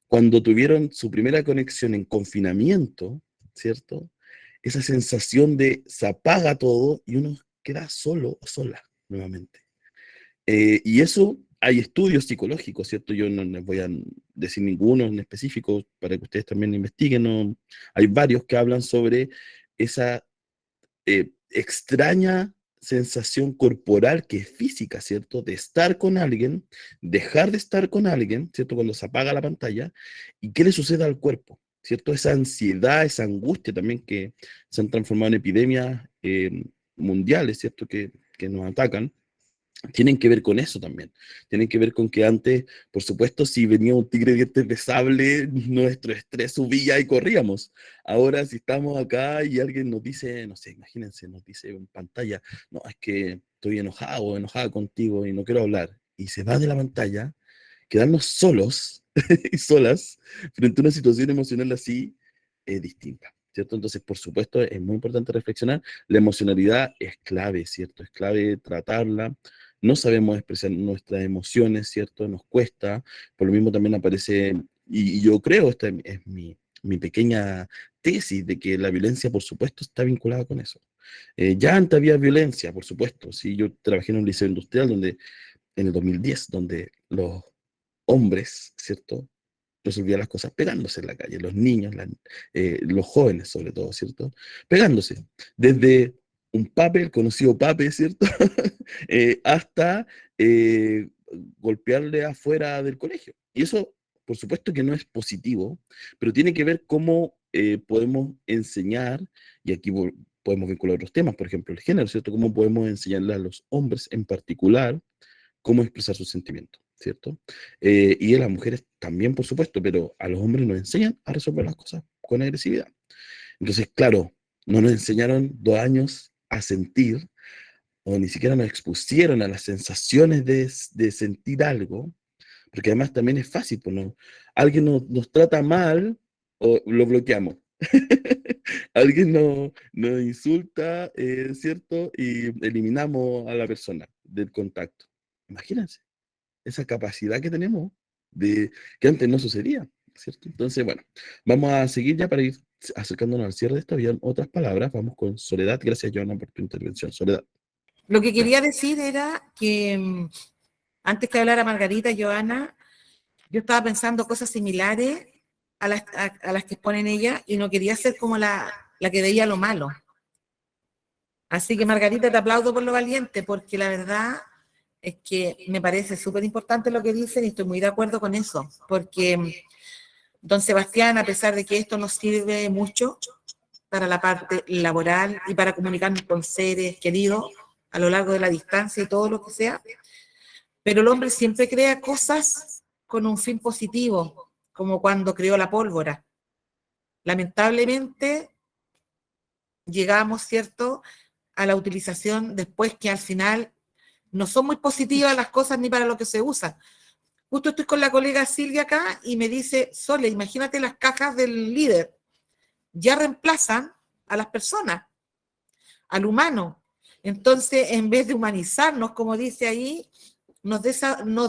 Speaker 1: cuando tuvieron su primera conexión en confinamiento, ¿cierto? Esa sensación de se apaga todo y uno queda solo o sola nuevamente. Y eso hay estudios psicológicos, ¿cierto? Yo no les voy a decir ninguno en específico para que ustedes también investiguen, ¿no? Hay varios que hablan sobre esa extraña sensación corporal que es física, ¿cierto? De estar con alguien, dejar de estar con alguien, ¿cierto? Cuando se apaga la pantalla, y qué le sucede al cuerpo, ¿cierto? Esa ansiedad, esa angustia también que se han transformado en epidemias mundiales, ¿cierto? Que nos atacan. Tienen que ver con eso también. Tienen que ver con que antes, por supuesto, si venía un tigre de dientes de sable, nuestro estrés subía y corríamos. Ahora, si estamos acá y alguien nos dice, no sé, imagínense, nos dice en pantalla, no, es que estoy enojado o enojada contigo y no quiero hablar, y se va de la pantalla, quedarnos solos y solas frente a una situación emocional así es distinta, ¿cierto? Entonces, por supuesto, es muy importante reflexionar. La emocionalidad es clave, ¿cierto? Es clave tratarla. No sabemos expresar nuestras emociones, ¿cierto? Nos cuesta. Por lo mismo también aparece, y yo creo, esta es mi pequeña tesis, de que la violencia, por supuesto, está vinculada con eso. Ya antes había violencia, por supuesto. Sí, yo trabajé en un liceo industrial donde, en el 2010, donde los hombres, ¿cierto? Resolvían las cosas pegándose en la calle, los niños, los jóvenes sobre todo, ¿cierto? Pegándose. Desde un pape, el conocido pape, ¿cierto? Hasta golpearle afuera del colegio. Y eso, por supuesto que no es positivo, pero tiene que ver cómo podemos enseñar, y aquí podemos vincular otros temas, por ejemplo, el género, ¿cierto? Cómo podemos enseñarle a los hombres en particular cómo expresar sus sentimientos, ¿cierto? Y a las mujeres también, por supuesto, pero a los hombres nos enseñan a resolver las cosas con agresividad. Entonces, claro, no nos enseñaron 2 años a sentir, o ni siquiera nos expusieron a las sensaciones de sentir algo, porque además también es fácil, pues, ¿no? Alguien nos trata mal o lo bloqueamos. Alguien nos insulta, ¿cierto? Y eliminamos a la persona del contacto. Imagínense esa capacidad que tenemos de que antes no sucedía, ¿cierto? Entonces, bueno, vamos a seguir ya para ir acercándonos al cierre de esto. Habían otras palabras. Vamos con Soledad. Gracias, Joana, por tu intervención. Soledad.
Speaker 2: Lo que quería decir era que antes que hablara Margarita, Joana, yo estaba pensando cosas similares a las que exponen ella y no quería ser como la que veía lo malo. Así que Margarita, te aplaudo por lo valiente, porque la verdad es que me parece súper importante lo que dicen y estoy muy de acuerdo con eso, porque don Sebastián, a pesar de que esto nos sirve mucho para la parte laboral y para comunicarnos con seres queridos a lo largo de la distancia y todo lo que sea, pero el hombre siempre crea cosas con un fin positivo, como cuando creó la pólvora. Lamentablemente llegamos, ¿cierto?, a la utilización después que al final no son muy positivas las cosas ni para lo que se usa. Justo estoy con la colega Silvia acá y me dice, Sole, imagínate las cajas del líder, ya reemplazan a las personas, al humano. Entonces, en vez de humanizarnos, como dice ahí, nos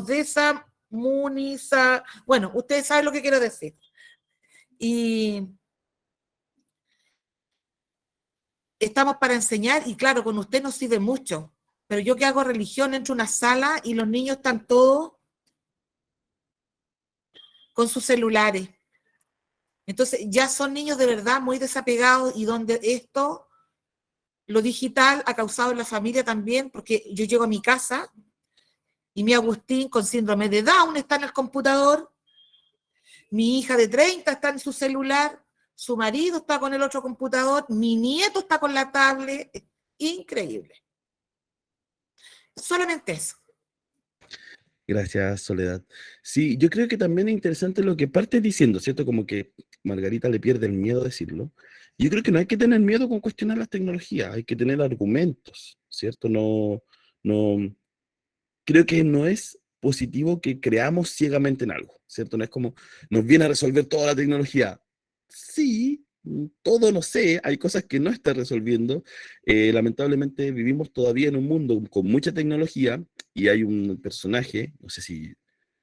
Speaker 2: deshumuniza. Bueno, ustedes saben lo que quiero decir. Y estamos para enseñar, y claro, con usted nos sirve mucho, pero yo que hago religión, entro a una sala y los niños están todos con sus celulares. Entonces ya son niños de verdad muy desapegados y donde esto, lo digital, ha causado en la familia también, porque yo llego a mi casa y mi Agustín con síndrome de Down está en el computador, mi hija de 30 está en su celular, su marido está con el otro computador, mi nieto está con la tablet, increíble. Solamente eso.
Speaker 1: Gracias, Soledad. Sí, yo creo que también es interesante lo que partes diciendo, ¿cierto? Como que Margarita le pierde el miedo a decirlo. Yo creo que no hay que tener miedo con cuestionar las tecnologías, hay que tener argumentos, ¿cierto? No, creo que no es positivo que creamos ciegamente en algo, ¿cierto? No es como, nos viene a resolver toda la tecnología. Sí, todo no sé, hay cosas que no está resolviendo. Lamentablemente vivimos todavía en un mundo con mucha tecnología y hay un personaje, no sé si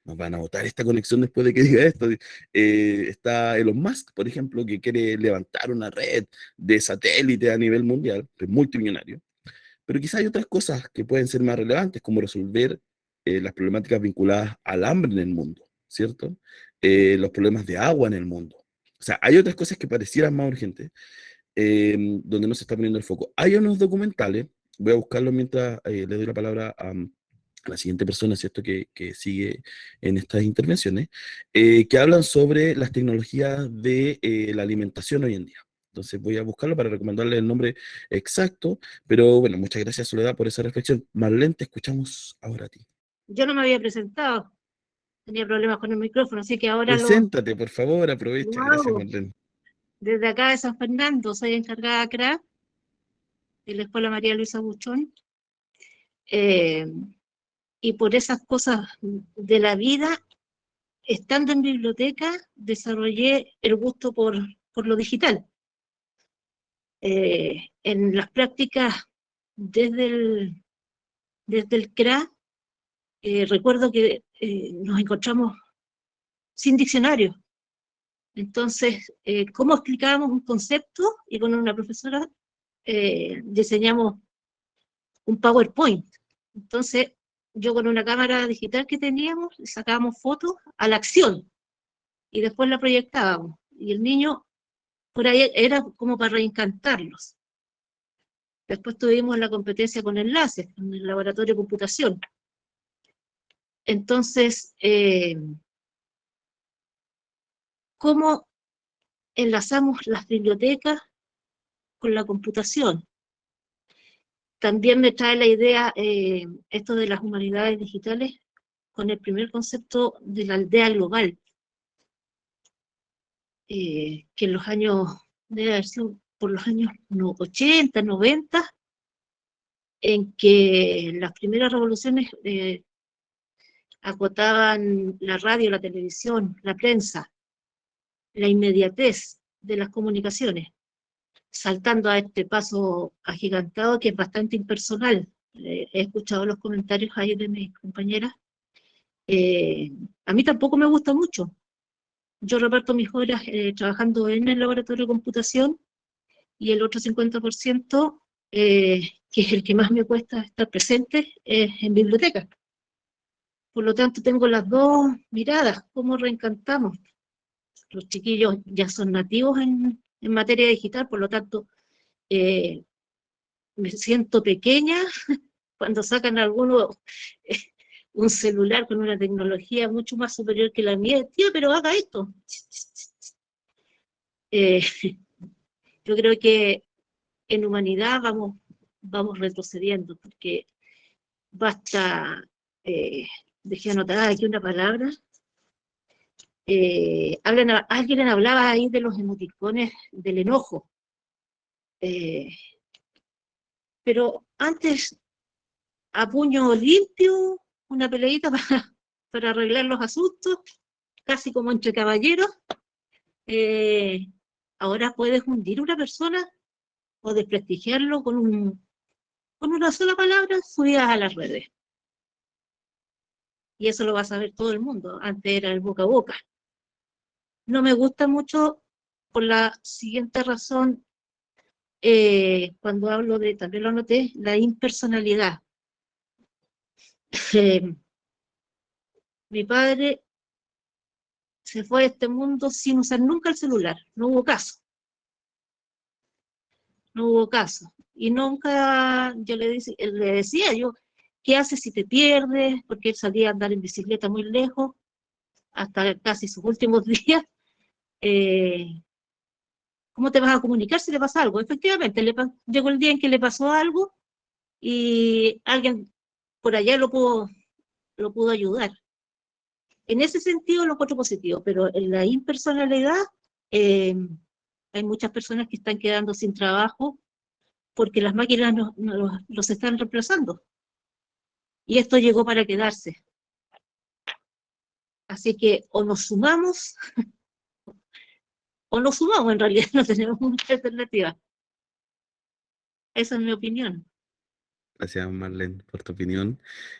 Speaker 1: nos van a botar esta conexión después de que diga esto, está Elon Musk, por ejemplo, que quiere levantar una red de satélite a nivel mundial, que es multimillonario. Pero quizá hay otras cosas que pueden ser más relevantes, como resolver las problemáticas vinculadas al hambre en el mundo, ¿cierto? Los problemas de agua en el mundo. O sea, hay otras cosas que parecieran más urgentes, donde no se está poniendo el foco. Hay unos documentales, voy a buscarlos mientras le doy la palabra a la siguiente persona, ¿cierto?, que sigue en estas intervenciones, que hablan sobre las tecnologías de la alimentación hoy en día. Entonces voy a buscarlo para recomendarle el nombre exacto, pero bueno, muchas gracias, Soledad, por esa reflexión. Marlene, te escuchamos ahora a ti.
Speaker 7: Yo no me había presentado, tenía problemas con el micrófono, así que ahora
Speaker 1: Preséntate, por favor, aprovecha.
Speaker 7: lo
Speaker 1: Gracias,
Speaker 7: hago.
Speaker 1: Marlene.
Speaker 7: Desde acá de San Fernando, soy encargada de CRA, de la Escuela María Luisa Buchón, y por esas cosas de la vida, estando en biblioteca, desarrollé el gusto por lo digital. En las prácticas desde el CRA, recuerdo que nos encontramos sin diccionario. Entonces, ¿cómo explicábamos un concepto? Y con una profesora diseñamos un PowerPoint. Entonces, yo con una cámara digital que teníamos, sacábamos fotos a la acción y después la proyectábamos. Y el niño, por ahí era como para reencantarlos. Después tuvimos la competencia con enlaces, en el laboratorio de computación. Entonces, ¿cómo enlazamos las bibliotecas con la computación? También me trae la idea esto de las humanidades digitales con el primer concepto de la aldea global, que en los años, debe haber sido por los años 80, 90, en que las primeras revoluciones acotaban la radio, la televisión, la prensa, la inmediatez de las comunicaciones, saltando a este paso agigantado que es bastante impersonal. He escuchado los comentarios ahí de mis compañeras. A mí tampoco me gusta mucho. Yo reparto mis horas trabajando en el laboratorio de computación y el otro 50%, que es el que más me cuesta estar presente, es en biblioteca. Por lo tanto, tengo las dos miradas, cómo reencantamos. Los chiquillos ya son nativos en materia digital, por lo tanto, me siento pequeña cuando sacan alguno un celular con una tecnología mucho más superior que la mía. Tío, pero haga esto. Yo creo que en humanidad vamos retrocediendo, porque basta, dejé anotada aquí una palabra, alguien hablaba ahí de los emoticones del enojo, pero antes, a puño limpio, una peleita para arreglar los asuntos, casi como entre caballeros. Ahora puedes hundir a una persona o desprestigiarlo con una sola palabra subida a las redes. Y eso lo va a saber todo el mundo. Antes era el boca a boca. No me gusta mucho por la siguiente razón, cuando hablo de, también lo anoté, la impersonalidad. Mi padre se fue de este mundo sin usar nunca el celular. No hubo caso. No hubo caso. Y nunca yo le decía yo, ¿qué haces si te pierdes? Porque él salía a andar en bicicleta muy lejos, hasta casi sus últimos días. ¿Cómo te vas a comunicar si le pasa algo? Efectivamente, llegó el día en que le pasó algo y alguien por allá lo pudo ayudar. En ese sentido lo encuentro positivo, pero en la impersonalidad hay muchas personas que están quedando sin trabajo porque las máquinas los están reemplazando. Y esto llegó para quedarse. Así que o nos sumamos o no sumamos, en realidad no tenemos mucha alternativa. Esa es mi opinión.
Speaker 1: Gracias, Marlene, por tu opinión.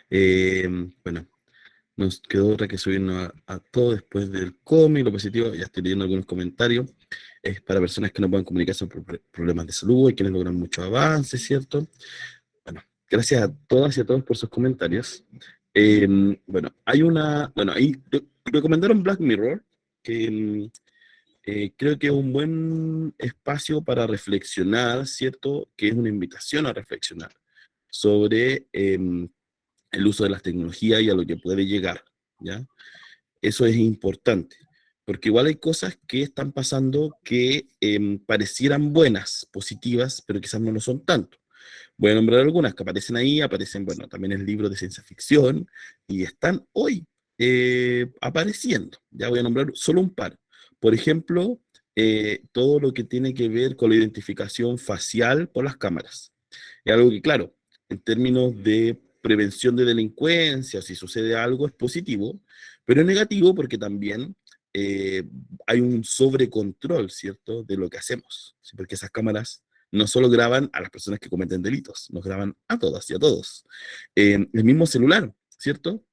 Speaker 1: Bueno, nos quedó otra que subirnos a todo después del cómic, lo positivo. Ya estoy leyendo algunos comentarios. Es para personas que no pueden comunicarse por problemas de salud y quienes logran mucho avance, ¿cierto? Bueno, gracias a todas y a todos por sus comentarios. Bueno, ahí recomendaron Black Mirror, que creo que es un buen espacio para reflexionar, ¿cierto? Que es una invitación a reflexionar sobre el uso de las tecnologías y a lo que puede llegar, ¿ya? Eso es importante, porque igual hay cosas que están pasando que parecieran buenas, positivas, pero quizás no lo son tanto. Voy a nombrar algunas que aparecen ahí, aparecen, bueno, también en libros de ciencia ficción, y están hoy apareciendo. Ya voy a nombrar solo un par. Por ejemplo, todo lo que tiene que ver con la identificación facial por las cámaras. Es algo que, claro, en términos de prevención de delincuencia, si sucede algo, es positivo, pero es negativo porque también hay un sobrecontrol, ¿cierto?, de lo que hacemos. ¿Sí? Porque esas cámaras no solo graban a las personas que cometen delitos, nos graban a todas y a todos. El mismo celular, ¿cierto?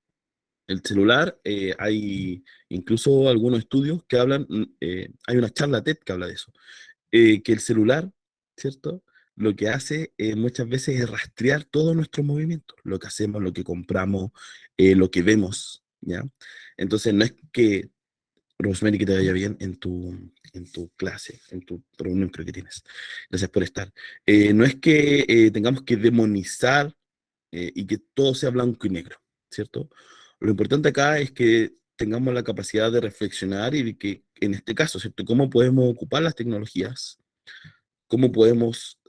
Speaker 1: El celular, hay incluso algunos estudios que hablan, hay una charla TED que habla de eso, que el celular, ¿cierto? Lo que hace muchas veces es rastrear todos nuestros movimientos, lo que hacemos, lo que compramos, lo que vemos, ¿ya? Entonces no es que, Rosemary, que te vaya bien en tu clase, en tu reunión creo que tienes. Gracias por estar. No es que tengamos que demonizar y que todo sea blanco y negro, ¿cierto? Lo importante acá es que tengamos la capacidad de reflexionar y de que, en este caso, ¿cierto? ¿Cómo podemos ocupar las tecnologías? ¿Cómo podemos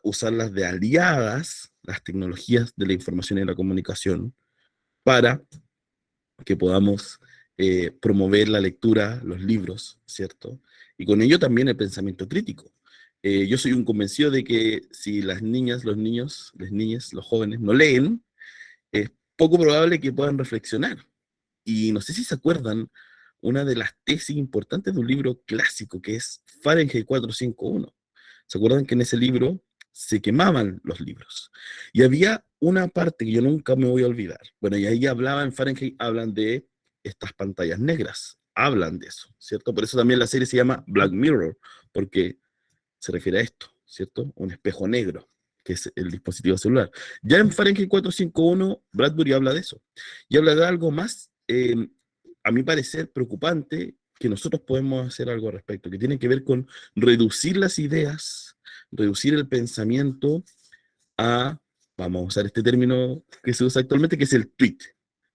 Speaker 1: usarlas de aliadas, las tecnologías de la información y la comunicación, para que podamos promover la lectura, los libros, ¿cierto? Y con ello también el pensamiento crítico. Yo soy un convencido de que si las niñas, los niños, las niñas, los jóvenes no leen, es poco probable que puedan reflexionar. Y no sé si se acuerdan, una de las tesis importantes de un libro clásico que es Fahrenheit 451. ¿Se acuerdan que en ese libro se quemaban los libros? Y había una parte que yo nunca me voy a olvidar. Bueno, y ahí hablaban, en Fahrenheit hablan de estas pantallas negras. Hablan de eso, ¿cierto? Por eso también la serie se llama Black Mirror, porque se refiere a esto, ¿cierto? Un espejo negro, que es el dispositivo celular. Ya en Fahrenheit 451, Bradbury habla de eso. Y habla de algo más, a mi parecer, preocupante, que nosotros podemos hacer algo al respecto, que tiene que ver con reducir las ideas, reducir el pensamiento a, vamos a usar este término que se usa actualmente, que es el tweet,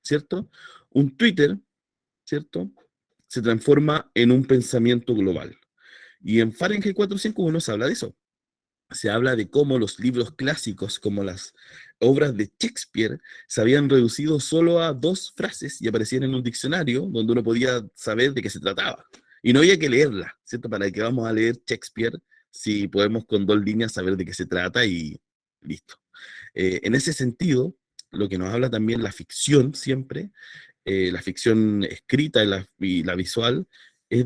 Speaker 1: ¿cierto? Un Twitter, ¿cierto? Se transforma en un pensamiento global. Y en Fahrenheit 451 se habla de eso. Se habla de cómo los libros clásicos, como las obras de Shakespeare, se habían reducido solo a 2 frases y aparecían en un diccionario donde uno podía saber de qué se trataba. Y no había que leerla, ¿cierto? ¿Para qué vamos a leer Shakespeare si podemos con 2 líneas saber de qué se trata y listo? En ese sentido, lo que nos habla también la ficción siempre, la ficción escrita y la visual, es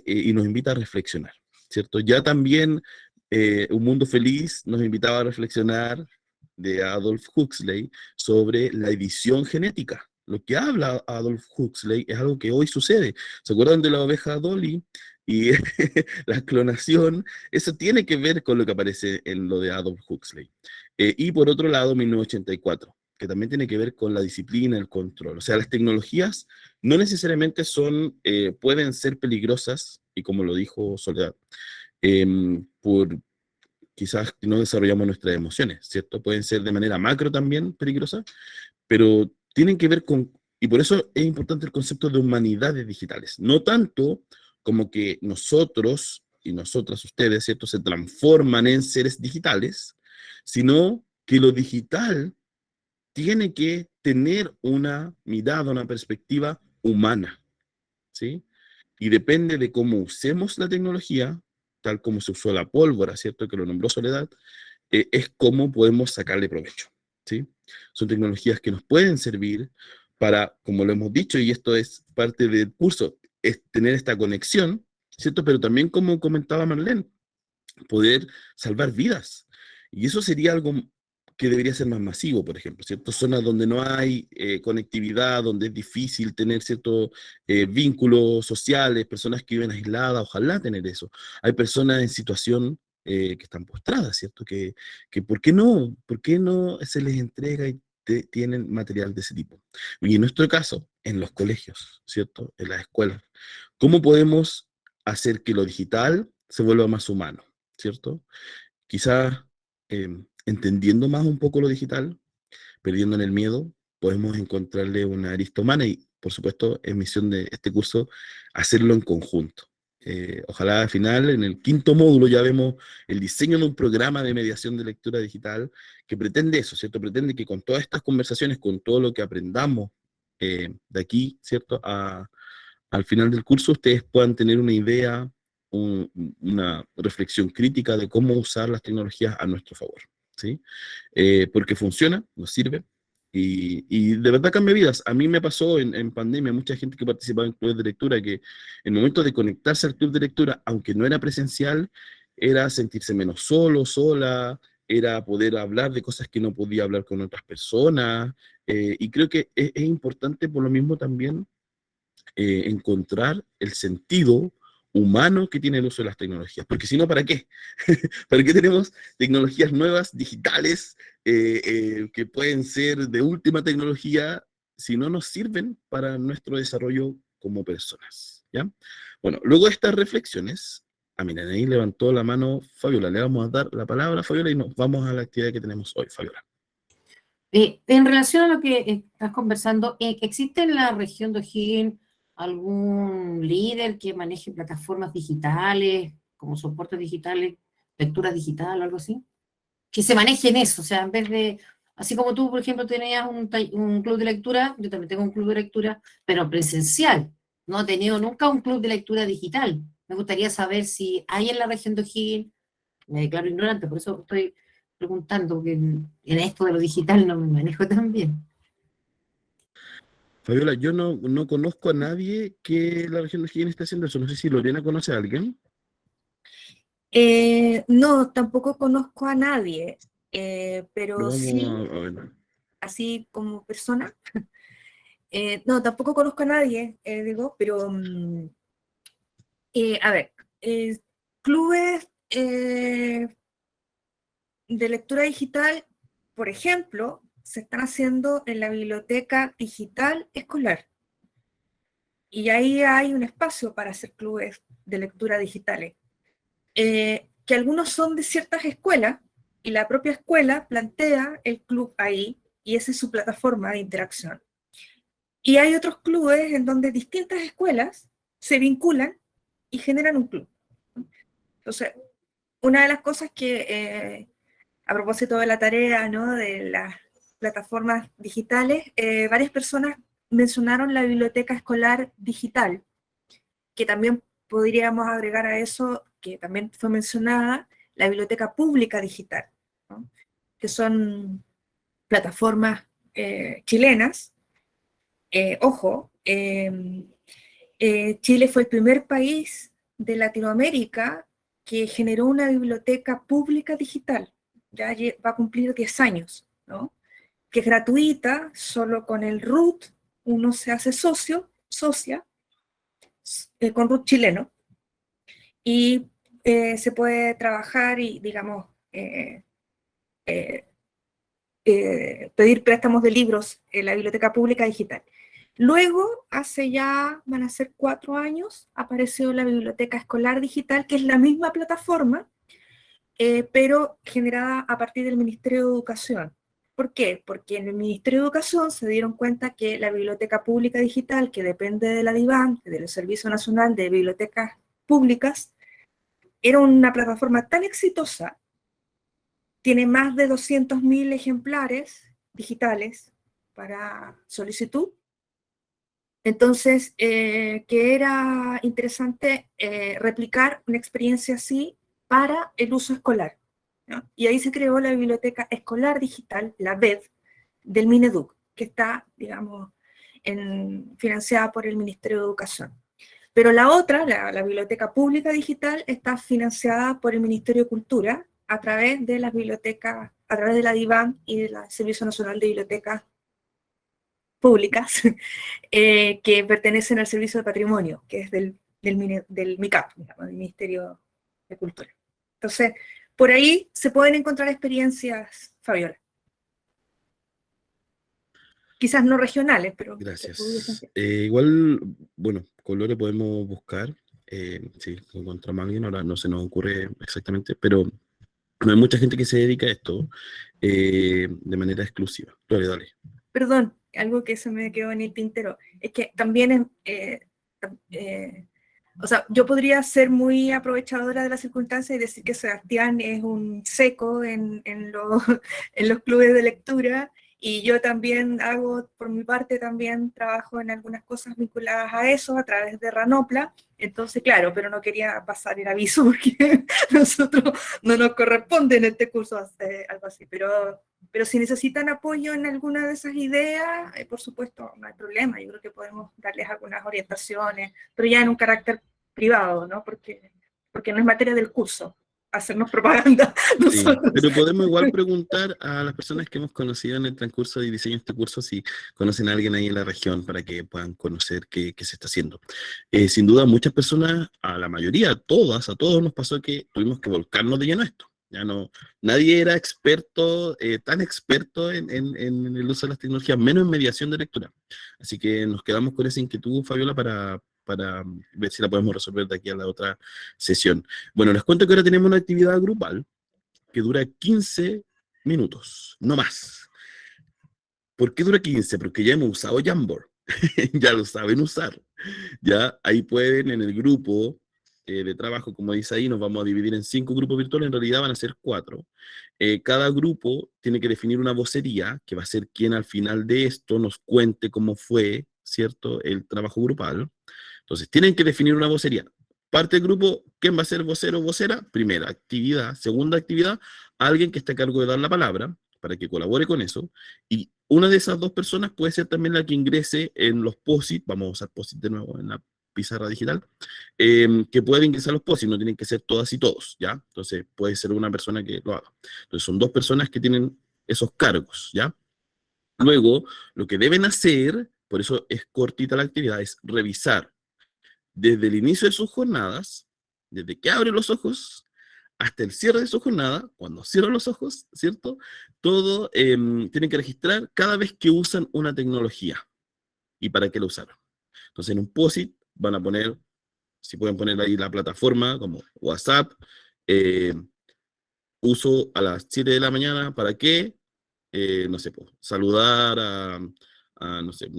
Speaker 1: y nos invita a reflexionar, ¿cierto? Ya también Un Mundo Feliz nos invitaba a reflexionar, de Adolf Huxley, sobre la edición genética. Lo que habla Adolf Huxley es algo que hoy sucede. ¿Se acuerdan de la oveja Dolly? Y la clonación, eso tiene que ver con lo que aparece en lo de Adolf Huxley. Y por otro lado, 1984, que también tiene que ver con la disciplina, el control. O sea, las tecnologías no necesariamente pueden ser peligrosas, y como lo dijo Soledad, por quizás no desarrollamos nuestras emociones, ¿cierto? Pueden ser de manera macro también peligrosas, pero tienen que ver con, y por eso es importante el concepto de humanidades digitales, no tanto como que nosotros y nosotras, ustedes, ¿cierto?, se transforman en seres digitales, sino que lo digital tiene que tener una mirada, una perspectiva humana, ¿sí? Y depende de cómo usemos la tecnología, tal como se usó la pólvora, ¿cierto?, que lo nombró Soledad, es cómo podemos sacarle provecho, ¿sí? Son tecnologías que nos pueden servir para, como lo hemos dicho, y esto es parte del curso, es tener esta conexión, ¿cierto? Pero también, como comentaba Marlene, poder salvar vidas. Y eso sería algo que debería ser más masivo, por ejemplo, ¿cierto? Zonas donde no hay conectividad, donde es difícil tener ciertos vínculos sociales, personas que viven aisladas, ojalá tener eso. Hay personas en situación que están postradas, ¿cierto? Que ¿por qué no? ¿Por qué no se les entrega y tienen material de ese tipo? Y en nuestro caso, en los colegios, ¿cierto? En las escuelas, ¿cómo podemos hacer que lo digital se vuelva más humano? ¿Cierto? Quizás entendiendo más un poco lo digital, perdiendo en el miedo, podemos encontrarle una arista humana y, por supuesto, en misión de este curso, hacerlo en conjunto. Ojalá al final, en el 5.º módulo, ya vemos el diseño de un programa de mediación de lectura digital que pretende eso, ¿cierto? Pretende que con todas estas conversaciones, con todo lo que aprendamos de aquí, ¿cierto? Al final del curso, ustedes puedan tener una idea, una reflexión crítica de cómo usar las tecnologías a nuestro favor, ¿sí? Porque funciona, nos sirve, y de verdad cambia vidas. A mí me pasó en pandemia, mucha gente que participaba en clubes de lectura, que en el momento de conectarse al club de lectura, aunque no era presencial, era sentirse menos solo, sola, era poder hablar de cosas que no podía hablar con otras personas, y creo que es importante por lo mismo también encontrar el sentido humano que tiene el uso de las tecnologías, porque si no, ¿para qué? ¿Para qué tenemos tecnologías nuevas, digitales, que pueden ser de última tecnología, si no nos sirven para nuestro desarrollo como personas? ¿Ya? Bueno, luego de estas reflexiones, miren, ahí levantó la mano Fabiola, le vamos a dar la palabra a Fabiola y nos vamos a la actividad que tenemos hoy, Fabiola.
Speaker 4: En relación a lo que estás conversando, ¿existe en la región de O'Higgins algún líder que maneje plataformas digitales, como soportes digitales, lectura digital o algo así? Que se maneje en eso, o sea, en vez de, así como tú, por ejemplo, tenías un club de lectura, yo también tengo un club de lectura, pero presencial. No he tenido nunca un club de lectura digital. Me gustaría saber si hay en la región de O'Higgins, me declaro ignorante, por eso estoy preguntando, porque en esto de lo digital no me manejo tan bien.
Speaker 1: Fabiola, yo no conozco a nadie que la región de O'Higgins esté haciendo eso. No sé si Lorena conoce a alguien.
Speaker 6: No, tampoco conozco a nadie,
Speaker 1: Lo
Speaker 6: pero
Speaker 1: vamos
Speaker 6: sí,
Speaker 1: a ver.
Speaker 6: así como persona, no, tampoco conozco a nadie, digo, pero a ver, clubes de lectura digital, por ejemplo, se están haciendo en la biblioteca digital escolar. Y ahí hay un espacio para hacer clubes de lectura digitales, que algunos son de ciertas escuelas, y la propia escuela plantea el club ahí, y esa es su plataforma de interacción. Y hay otros clubes en donde distintas escuelas se vinculan y generan un club. Entonces, una de las cosas que, a propósito de la tarea, ¿no?, de las plataformas digitales, varias personas mencionaron la biblioteca escolar digital, que también podríamos agregar a eso, que también fue mencionada, la biblioteca pública digital, ¿no?, que son plataformas chilenas. Ojo, Chile fue el primer país de Latinoamérica que generó una biblioteca pública digital. Ya va a cumplir 10 años, ¿no?, que es gratuita, solo con el root uno se hace socia, con root chileno, y se puede trabajar y, digamos, pedir préstamos de libros en la biblioteca pública digital. Luego, hace ya, van a ser 4 años, apareció la biblioteca escolar digital, que es la misma plataforma, pero generada a partir del Ministerio de Educación. ¿Por qué? Porque en el Ministerio de Educación se dieron cuenta que la biblioteca pública digital, que depende de la DIVAN, del Servicio Nacional de Bibliotecas Públicas, era una plataforma tan exitosa, tiene más de 200.000 ejemplares digitales para solicitud. Entonces, que era interesante replicar una experiencia así para el uso escolar, ¿no? Y ahí se creó la Biblioteca Escolar Digital, la BED, del Mineduc, que está, digamos, financiada por el Ministerio de Educación. Pero la otra, la Biblioteca Pública Digital, está financiada por el Ministerio de Cultura a través de las bibliotecas, a través de la DIVAN y del Servicio Nacional de Bibliotecas Públicas, que pertenecen al Servicio de Patrimonio, que es del MICAP, digamos, del Ministerio de Cultura. Entonces, por ahí se pueden encontrar experiencias, Fabiola. Quizás no regionales, pero...
Speaker 1: Gracias. Igual, bueno, con Lore podemos buscar, si encontramos a alguien, ahora no se nos ocurre exactamente, pero no hay mucha gente que se dedica a esto de manera exclusiva. Lore, dale.
Speaker 6: Perdón, algo que se me quedó en el tintero, es que también, o sea, yo podría ser muy aprovechadora de la circunstancia y decir que Sebastián es un seco en los clubes de lectura, y yo también hago, por mi parte, también trabajo en algunas cosas vinculadas a eso, a través de Ranopla. Entonces, claro, pero no quería pasar el aviso porque nosotros no nos corresponde en este curso hacer algo así. Pero si necesitan apoyo en alguna de esas ideas, por supuesto, no hay problema. Yo creo que podemos darles algunas orientaciones, pero ya en un carácter privado, ¿no? Porque no es materia del curso hacernos propaganda nosotros.
Speaker 1: Sí, pero podemos igual preguntar a las personas que hemos conocido en el transcurso de diseño de este curso si conocen a alguien ahí en la región para que puedan conocer qué se está haciendo. Sin duda, muchas personas, a la mayoría, a todos nos pasó que tuvimos que volcarnos de lleno a esto. Ya no, nadie era experto, tan experto en el uso de las tecnologías, menos en mediación de lectura. Así que nos quedamos con esa inquietud, Fabiola, para ver si la podemos resolver de aquí a la otra sesión. Bueno, les cuento que ahora tenemos una actividad grupal que dura 15 minutos, no más. ¿Por qué dura 15? Porque ya hemos usado Jamboard, ya lo saben usar. Ya ahí pueden en el grupo de trabajo, como dice ahí, nos vamos a dividir en 5 grupos virtuales, en realidad van a ser 4. Cada grupo tiene que definir una vocería, que va a ser quien al final de esto nos cuente cómo fue, ¿cierto?, el trabajo grupal. Entonces, tienen que definir una vocería. Parte del grupo, ¿quién va a ser vocero o vocera? Primera actividad. Segunda actividad, alguien que esté a cargo de dar la palabra, para que colabore con eso. Y una de esas 2 personas puede ser también la que ingrese en los POSIT, vamos a usar POSIT de nuevo en la pizarra digital, que puede ingresar los POSIT, no tienen que ser todas y todos, ¿ya? Entonces, puede ser una persona que lo haga. Entonces, son 2 personas que tienen esos cargos, ¿ya? Luego, lo que deben hacer, por eso es cortita la actividad, es revisar desde el inicio de sus jornadas, desde que abre los ojos hasta el cierre de su jornada, cuando cierran los ojos, ¿cierto? Todo tienen que registrar cada vez que usan una tecnología y para qué la usaron. Entonces, en un POSIT van a poner, si pueden poner ahí la plataforma como WhatsApp, uso a las 7 de la mañana, ¿para qué? No sé, pues, saludar no sé,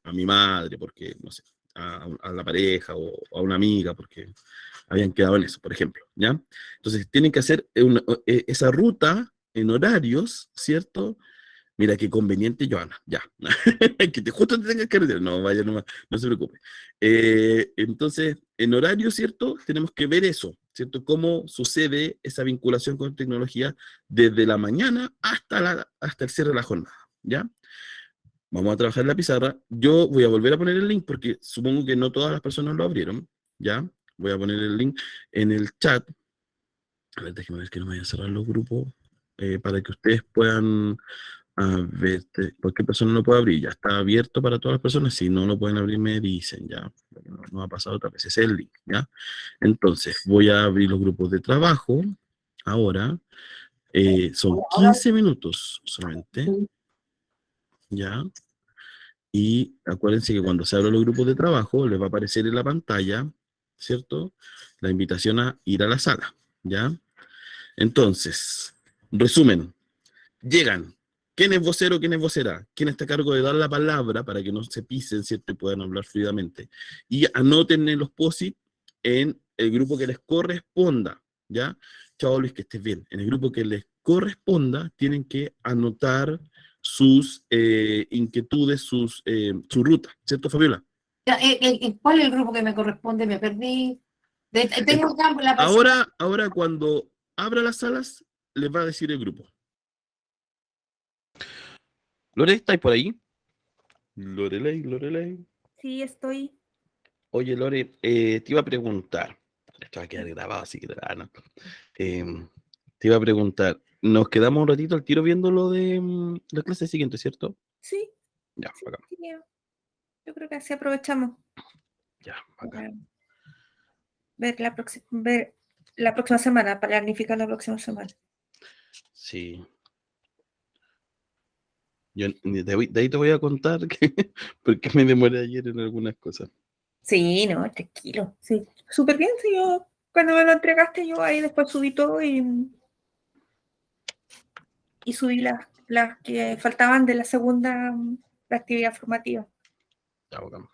Speaker 1: a mi madre, porque, no sé, a la pareja o a una amiga, porque habían quedado en eso, por ejemplo, ¿ya? Entonces, tienen que hacer esa ruta en horarios, ¿cierto? Mira, qué conveniente, Joana, ya. Que justo te tengas que retirar. No, vaya nomás, no se preocupe. Entonces, en horario, ¿cierto? Tenemos que ver eso, ¿cierto? Cómo sucede esa vinculación con tecnología desde la mañana hasta el cierre de la jornada, ¿ya? Vamos a trabajar en la pizarra. Yo voy a volver a poner el link porque supongo que no todas las personas lo abrieron, ¿ya? Voy a poner el link en el chat. A ver, déjenme ver que no me vayan a cerrar los grupos para que ustedes puedan ver. Cualquier persona lo puede abrir. Ya está abierto para todas las personas. Si no lo pueden abrir, me dicen, ya. No ha pasado otra vez. Ese es el link, ¿ya? Entonces, voy a abrir los grupos de trabajo. Ahora, son 15 minutos solamente. ¿Ya? Y acuérdense que cuando se abren los grupos de trabajo, les va a aparecer en la pantalla, ¿cierto?, la invitación a ir a la sala, ¿ya? Entonces, resumen, llegan. ¿Quién es vocero, quién es vocera? ¿Quién está a cargo de dar la palabra para que no se pisen, ¿cierto?, y puedan hablar fluidamente? Y anoten en los POSIT en el grupo que les corresponda, ¿ya? Chao Luis, que estés bien. En el grupo que les corresponda, tienen que anotar sus inquietudes, su ruta, ¿cierto, Fabiola?
Speaker 4: Ya, ¿cuál es el grupo que me corresponde? Me perdí. Tengo acá la persona.
Speaker 1: Ahora cuando abra las salas, les va a decir el grupo. Lore, ¿estáis por ahí? Lorelei.
Speaker 3: Sí, estoy.
Speaker 1: Oye, Lore, te iba a preguntar. Esto va a quedar grabado, así que no. Te iba a preguntar. Nos quedamos un ratito al tiro viendo lo de la clase siguiente, ¿cierto?
Speaker 3: Sí,
Speaker 1: Ya,
Speaker 3: sí,
Speaker 1: bacán.
Speaker 3: sí, yo creo que así aprovechamos
Speaker 1: Ya, bacán.
Speaker 3: para ver la próxima semana, para planificar la próxima semana.
Speaker 1: Sí. Yo de ahí te voy a contar por qué me demoré ayer en algunas cosas.
Speaker 3: Sí, no, tranquilo. Sí, súper bien. Sí, yo, cuando me lo entregaste, yo ahí después subí todo y subí las que faltaban de la segunda la actividad formativa.
Speaker 1: Ya, bacán.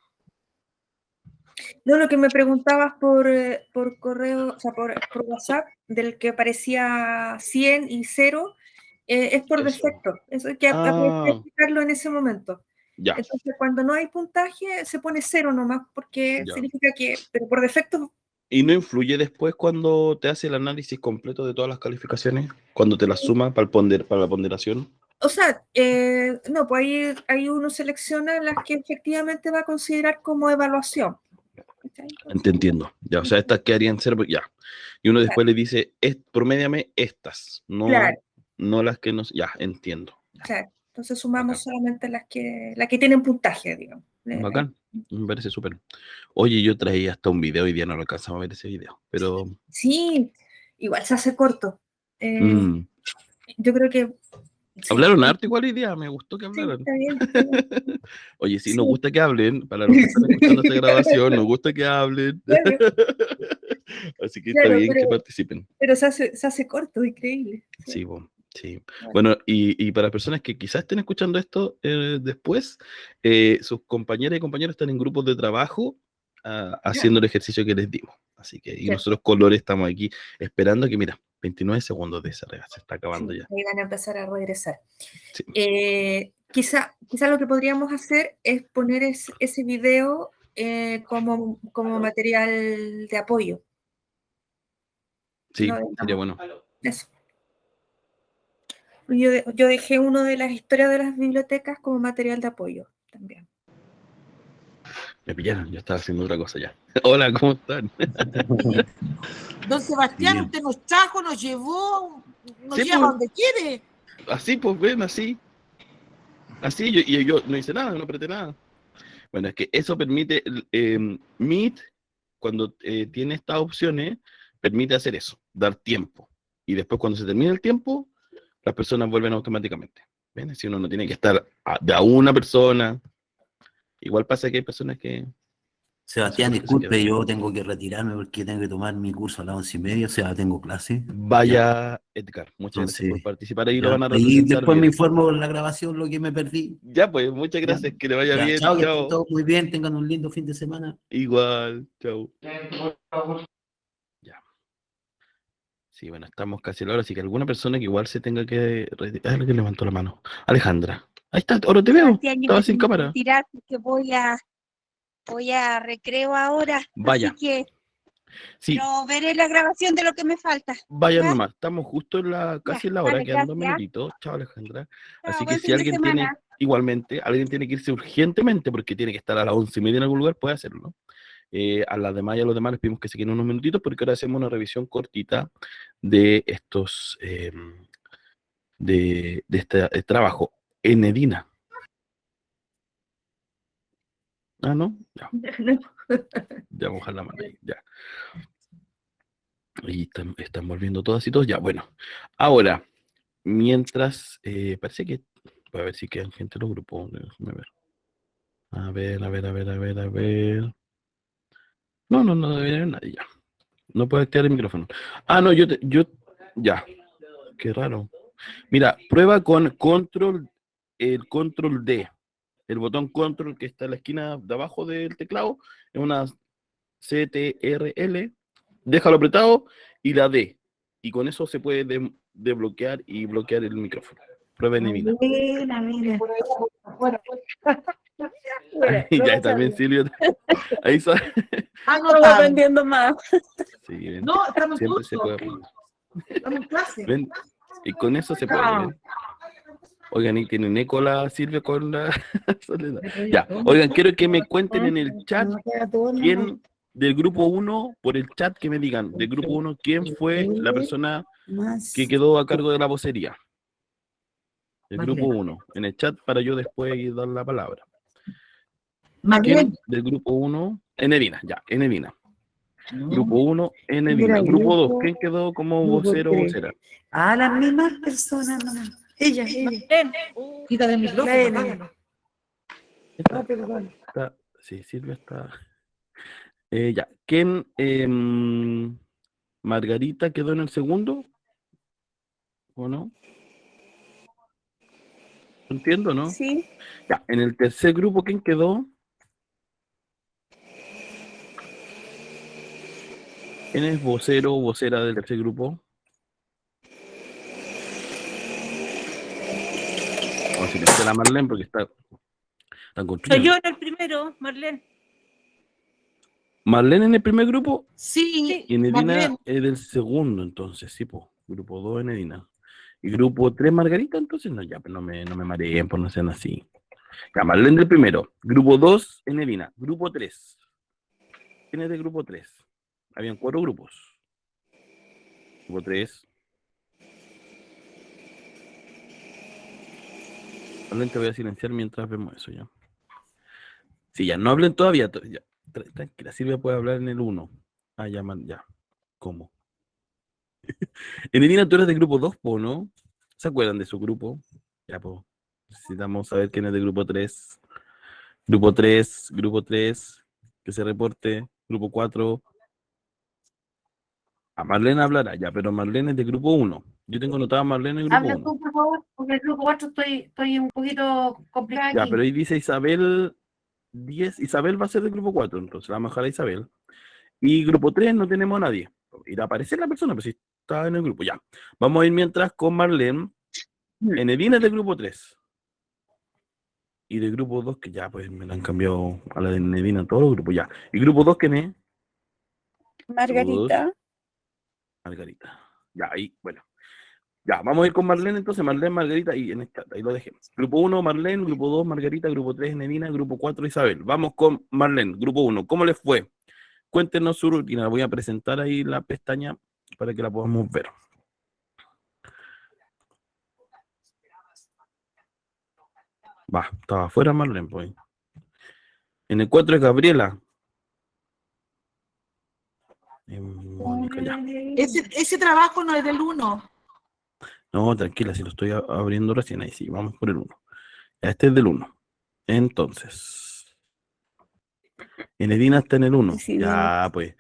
Speaker 3: No, lo que me preguntabas por correo, o sea, por WhatsApp, del que aparecía 100 y 0, es por
Speaker 1: Eso.
Speaker 3: defecto. Eso hay que
Speaker 1: Ah,
Speaker 3: explicarlo en ese momento.
Speaker 1: ya.
Speaker 3: Entonces, cuando no hay puntaje, se pone 0 nomás, porque
Speaker 1: Ya.
Speaker 3: significa que, pero por defecto.
Speaker 1: ¿Y no influye después cuando te hace el análisis completo de todas las calificaciones? Cuando te las suma para la ponderación.
Speaker 3: O sea, no, pues ahí uno selecciona las que efectivamente va a considerar como evaluación. ¿Cachai? Entonces,
Speaker 1: Te entiendo. Ya, o sea, estas quedarían ser, ya. Y uno después le dice, promédiame estas,
Speaker 3: claro,
Speaker 1: no las que nos. Ya, entiendo.
Speaker 3: claro. Entonces sumamos
Speaker 1: Bacán.
Speaker 3: solamente las que tienen puntaje, digamos.
Speaker 1: Bacán. Me parece súper. Oye, yo traía hasta un video, hoy día no lo alcanzamos a ver ese video, pero.
Speaker 3: Sí, igual se hace corto.
Speaker 1: mm,
Speaker 3: Yo creo que sí,
Speaker 1: Hablaron harto igual hoy día, me gustó que
Speaker 3: sí,
Speaker 1: hablaran.
Speaker 3: está bien. Está bien.
Speaker 1: Oye, sí,
Speaker 3: Sí.
Speaker 1: nos gusta que hablen, para los que están escuchando esta grabación, nos gusta que hablen.
Speaker 3: Claro,
Speaker 1: Así que está
Speaker 3: claro,
Speaker 1: bien que participen.
Speaker 3: pero se hace corto, increíble. Sí.
Speaker 1: Sí, sí.
Speaker 3: Bueno.
Speaker 1: Bueno, y para personas que quizás estén escuchando esto después, sus compañeras y compañeros están en grupos de trabajo haciendo el ejercicio que les dimos. Así que, y
Speaker 3: Sí.
Speaker 1: nosotros colores estamos aquí esperando que, mira, 29 segundos de esa rega, se está acabando
Speaker 3: Sí,
Speaker 1: ya.
Speaker 3: ahí van a empezar a regresar.
Speaker 1: Sí.
Speaker 3: Quizá lo que podríamos hacer es poner ese video como material de apoyo.
Speaker 1: Sí,
Speaker 3: ¿No?
Speaker 1: sería bueno.
Speaker 3: Eso. Yo dejé uno de las historias de las bibliotecas como material de apoyo también.
Speaker 1: Me pillaron, yo estaba haciendo otra cosa ya. Hola, ¿cómo están?
Speaker 2: Don Sebastián,
Speaker 1: Bien.
Speaker 2: usted nos trajo, nos llevó, nos
Speaker 1: Sí,
Speaker 2: lleva
Speaker 1: pues.
Speaker 2: donde quiere.
Speaker 1: Así, pues, ven, así. Así, yo no hice nada, no apreté nada. Bueno, es que eso permite, Meet, cuando tiene estas opciones, permite hacer eso, dar tiempo. Y después cuando se termina el tiempo, las personas vuelven automáticamente. ¿Ven? Si uno no tiene que estar de a una persona. Igual pasa que hay personas que...
Speaker 8: Sebastián,
Speaker 1: que se
Speaker 8: disculpe,
Speaker 1: quedan.
Speaker 8: yo tengo que retirarme porque tengo que tomar mi curso a las 11:30, o sea, tengo clase.
Speaker 1: Vaya, Edgar, muchas gracias por
Speaker 8: Entonces,
Speaker 1: participar. Ahí lo
Speaker 8: ya.
Speaker 1: van a
Speaker 8: Ahí
Speaker 1: representar
Speaker 8: después me
Speaker 1: bien.
Speaker 8: informo con la grabación lo que me perdí.
Speaker 1: Ya, pues, muchas
Speaker 8: Ya,
Speaker 1: gracias. Que le vaya
Speaker 8: ya,
Speaker 1: bien.
Speaker 8: chao, que estén
Speaker 1: Chao.
Speaker 8: todos muy bien, tengan un lindo fin de semana.
Speaker 1: Igual, chao. Ya. Sí, bueno, estamos casi a la hora, así que alguna persona que igual se tenga que retirar, que levantó la mano. Alejandra. Ahí está, ahora te veo.
Speaker 9: Sebastián, yo
Speaker 1: Estaba
Speaker 9: me
Speaker 1: sin
Speaker 9: tengo que
Speaker 1: cámara.
Speaker 9: retirar porque voy a recreo ahora,
Speaker 1: Vaya.
Speaker 9: así que
Speaker 1: Sí,
Speaker 9: pero veré la grabación de lo que me falta.
Speaker 1: vayan
Speaker 9: ¿Ya?
Speaker 1: nomás. Estamos justo
Speaker 9: Ya,
Speaker 1: casi en la hora,
Speaker 9: vale,
Speaker 1: quedando
Speaker 9: gracias.
Speaker 1: minutitos. Chao, Alejandra.
Speaker 9: Chao,
Speaker 1: Así que
Speaker 9: buen
Speaker 1: si
Speaker 9: fin de
Speaker 1: alguien tiene,
Speaker 9: semana.
Speaker 1: igualmente, alguien tiene que irse urgentemente porque tiene que estar a las 11:30 en algún lugar, puede hacerlo, ¿no? A las demás y a los demás les pedimos que se queden unos minutitos porque ahora hacemos una revisión cortita de estos, de este trabajo. Enedina. Ah, ¿no? Ya, ya vamos a dejar la mano ahí, ya. Y están volviendo todas y todos, ya, bueno. Ahora, mientras, parece que, voy a ver si quedan gente en los grupos, déjame ver. A ver. No debería haber nadie, ya. No puedo activar el micrófono. Ah, no, ya, qué raro. Mira, prueba con el control D. El botón control que está en la esquina de abajo del teclado, es una CTRL, déjalo apretado y la D. y con eso se puede desbloquear y bloquear el micrófono. Prueba Nevina.
Speaker 2: Buena, mira.
Speaker 1: Ya también Silvia. Ahí está.
Speaker 2: Estamos aprendiendo más.
Speaker 1: Sí, ven,
Speaker 2: No, estamos en
Speaker 1: siempre se
Speaker 2: curso.
Speaker 1: puede aprender.
Speaker 2: Estamos en clase.
Speaker 1: Ven, y con eso se puede. ¿Ven? Oigan, y tienen eco la Silvia con la Soledad. Ya, oigan, quiero que me cuenten en el chat quién del grupo 1, por el chat que me digan, del grupo 1, quién fue la persona que quedó a cargo de la vocería. El grupo 1, en el chat para yo después dar la palabra. ¿Quién del grupo 1? Enevina, ya, Enevina. Grupo 1, Enevina. Grupo 2, ¿quién quedó como vocero o vocera?
Speaker 2: Ah, las mismas personas, no. Ella. Quita del micrófono.
Speaker 1: Sí, Silvia está. Ya, ¿quién? ¿Margarita quedó en el segundo? ¿O no? Entiendo, ¿no?
Speaker 3: Sí.
Speaker 1: Ya, en el tercer grupo, ¿quién quedó? ¿Quién es vocero o vocera del tercer grupo? Vamos a silenciar a Marlene porque están
Speaker 3: Soy
Speaker 1: construyendo.
Speaker 3: yo en el primero, Marlene.
Speaker 1: Marlene en el primer grupo
Speaker 2: Sí,
Speaker 1: y Enedina
Speaker 2: Marlene.
Speaker 1: es del segundo, entonces, sí, pues. Grupo 2, Enedina. Y grupo 3, Margarita, entonces, no, ya, pero no me mareen, por no sean así. Ya, Marlene del primero. Grupo 2, Enedina. Grupo 3. ¿Quién es del grupo 3? Habían 4 grupos. Grupo 3. Marlene, te voy a silenciar mientras vemos eso, ya. Sí, ya, no hablen todavía. Ya. Tranquila, Silvia puede hablar en el 1. Ah, ya, ya. ¿Cómo? Enedina, tú eres del grupo 2, po, ¿no? ¿Se acuerdan de su grupo? Ya, po. Necesitamos saber quién es del grupo 3. Grupo 3, que se reporte. Grupo 4. A Marlene hablará, ya, pero Marlene es del grupo 1. Yo tengo anotada a Marlene en el grupo
Speaker 4: Habla
Speaker 1: 1.
Speaker 4: tú, por favor, porque el grupo 4 estoy un poquito complicada
Speaker 1: Ya,
Speaker 4: aquí.
Speaker 1: pero ahí dice Isabel 10. Isabel va a ser del grupo 4, entonces la vamos a dejar a Isabel. Y grupo 3 no tenemos a nadie. Irá a aparecer la persona, pero si está en el grupo, ya. Vamos a ir mientras con Marlene. Enedina es del grupo 3. Y del grupo 2, que ya pues me la han cambiado a la de Enedina en todos los grupos, ya. ¿Y grupo 2 quién es?
Speaker 3: Margarita.
Speaker 1: Margarita. Ya, ahí, bueno. Ya, vamos a ir con Marlene entonces, Marlene, Margarita, y en el chat, ahí lo dejé. Grupo 1, Marlene, grupo 2, Margarita, grupo 3, Enedina, grupo 4, Isabel. Vamos con Marlene, grupo 1. ¿Cómo les fue? Cuéntenos su rutina. Voy a presentar ahí la pestaña para que la podamos ver. Va, estaba afuera Marlene, pues. En el 4 es Gabriela. Mónica, ya.
Speaker 2: Ese trabajo no es del 1.
Speaker 1: No, tranquila, si lo estoy abriendo recién, ahí sí, vamos por el 1. Este es del 1. Entonces, Enedina está en el 1.
Speaker 3: Sí,
Speaker 1: ya, pues,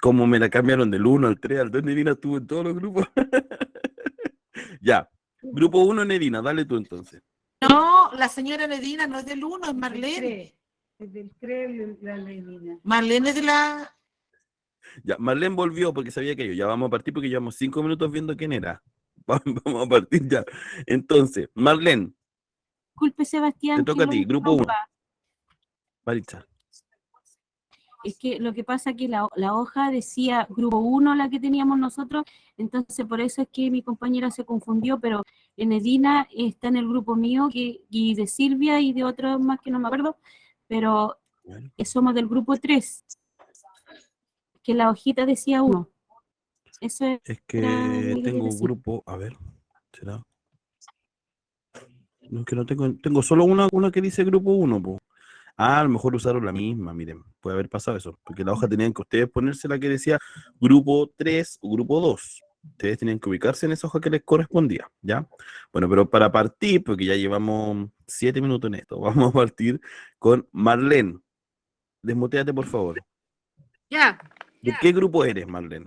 Speaker 1: ¿cómo me la cambiaron del 1 al 3 al 2? Enedina estuvo en todos los grupos. Ya, grupo 1, Enedina, dale tú entonces.
Speaker 2: No, la señora Medina no es del 1, es Marlene.
Speaker 10: Es del CRE, la Medina.
Speaker 2: Marlene es de la...
Speaker 1: Ya, Marlene volvió porque sabía que yo. Ya vamos a partir porque llevamos 5 minutos viendo quién era. Vamos a partir ya. Entonces, Marlene,
Speaker 3: Disculpe, Sebastián.
Speaker 1: te toca a
Speaker 3: que
Speaker 1: ti,
Speaker 3: lo
Speaker 1: grupo 1.
Speaker 3: interrumpa.
Speaker 1: Maritza.
Speaker 3: Es que lo que pasa es que la hoja decía grupo 1 la que teníamos nosotros, entonces por eso es que mi compañera se confundió, pero Enedina está en el grupo mío y de Silvia y de otros más que no me acuerdo, pero
Speaker 1: Bueno.
Speaker 3: somos del grupo 3, que la hojita decía 1. Eso
Speaker 1: Es que tengo un grupo, a ver, ¿será? No, es que no tengo solo una que dice grupo 1, po. Ah, a lo mejor usaron la misma, miren, puede haber pasado eso, porque la hoja tenían que ustedes ponerse la que decía grupo 3 o grupo 2. Ustedes tenían que ubicarse en esa hoja que les correspondía, ¿ya? Bueno, pero para partir, porque ya llevamos 7 minutos en esto, vamos a partir con Marlene. Desmuteate, por favor.
Speaker 3: Ya.
Speaker 1: ¿De qué grupo eres, Marlene?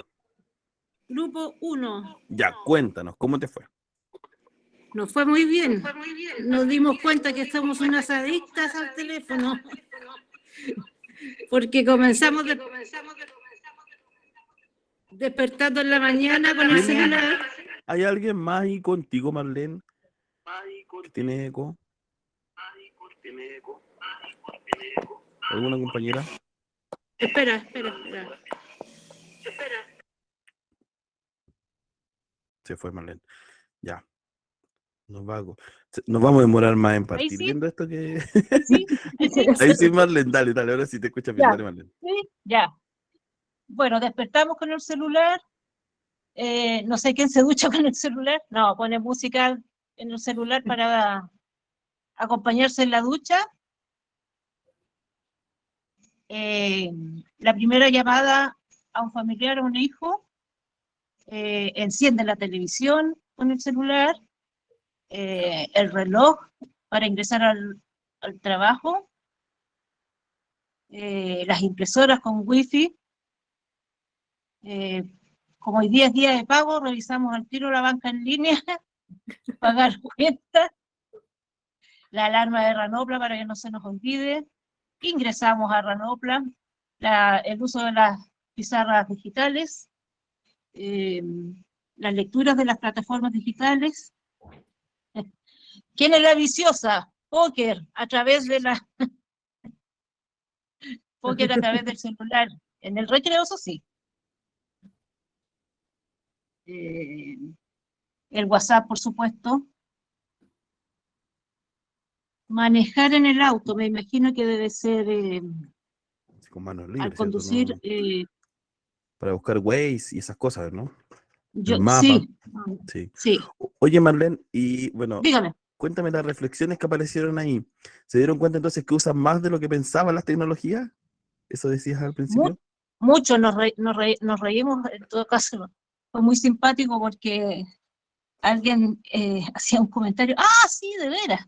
Speaker 3: Grupo 1.
Speaker 1: Ya, cuéntanos, ¿cómo te fue?
Speaker 3: Nos fue muy bien. Nos dimos cuenta que somos unas adictas al teléfono. Porque comenzamos
Speaker 7: Despertando en la mañana con el
Speaker 1: ¿Tiene-
Speaker 7: celular.
Speaker 1: ¿Hay alguien más ahí contigo, Marlene? ¿Que tiene eco? ¿Alguna compañera?
Speaker 7: Espera.
Speaker 1: Se fue Marlene. Ya. Nos vamos a demorar más en partir.
Speaker 10: sí.
Speaker 1: Viendo esto que...
Speaker 10: Sí, sí,
Speaker 1: Ahí sí, Marlene, dale, ahora sí te escuchas bien,
Speaker 10: Ya.
Speaker 1: dale, Marlene.
Speaker 10: sí, ya. Bueno, despertamos con el celular. No sé quién se ducha con el celular. No, pone música en el celular para acompañarse en la ducha. La primera llamada a un familiar o un hijo. Enciende la televisión con el celular. El reloj para ingresar al trabajo. Las impresoras con wifi. Como hoy día es día de pago, revisamos al tiro la banca en línea, pagar cuentas, la alarma de Ranopla para que no se nos olvide, ingresamos a Ranopla, el uso de las pizarras digitales, las lecturas de las plataformas digitales. ¿Quién es la viciosa? Póker a través de póker a través del celular. En el recreo, eso sí. El WhatsApp, por supuesto. Manejar en el auto, me imagino que debe ser
Speaker 1: Así con manos
Speaker 10: al
Speaker 1: libres, ¿cierto?
Speaker 10: conducir.
Speaker 1: No, para buscar Waze y esas cosas, ¿no?
Speaker 10: Yo,
Speaker 1: mapa.
Speaker 10: sí,
Speaker 1: Sí.
Speaker 10: sí,
Speaker 1: Oye, Marlene, y bueno,
Speaker 10: dígame.
Speaker 1: cuéntame las reflexiones que aparecieron ahí. ¿Se dieron cuenta entonces que usan más de lo que pensaban las tecnologías? ¿Eso decías al principio?
Speaker 10: Mucho nos reímos, en todo caso, fue muy simpático porque alguien hacía un comentario, sí, de veras,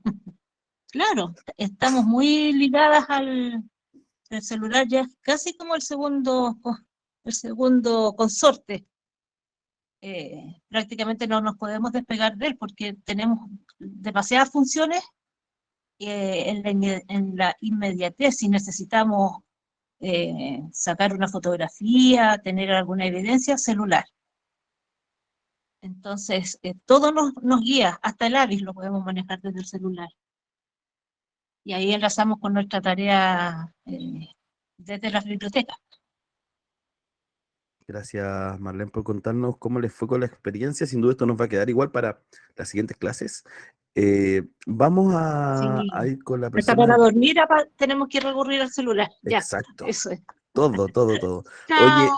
Speaker 10: claro, estamos muy ligadas al celular, ya es casi como el segundo consorte. Prácticamente no nos podemos despegar de él porque tenemos demasiadas funciones en la inmediatez. Si necesitamos sacar una fotografía, tener alguna evidencia, celular. Entonces, todo nos guía, hasta el AVIS lo podemos manejar desde el celular. Y ahí enlazamos con nuestra tarea desde las bibliotecas.
Speaker 1: Gracias, Marlene, por contarnos cómo les fue con la experiencia. Sin duda esto nos va a quedar igual para las siguientes clases. Vamos a
Speaker 10: Sí.
Speaker 1: ir con la
Speaker 10: Hasta
Speaker 1: persona...
Speaker 10: para dormir tenemos que recurrir al celular. Ya,
Speaker 1: Exacto.
Speaker 10: eso es.
Speaker 1: Todo.
Speaker 10: Chao.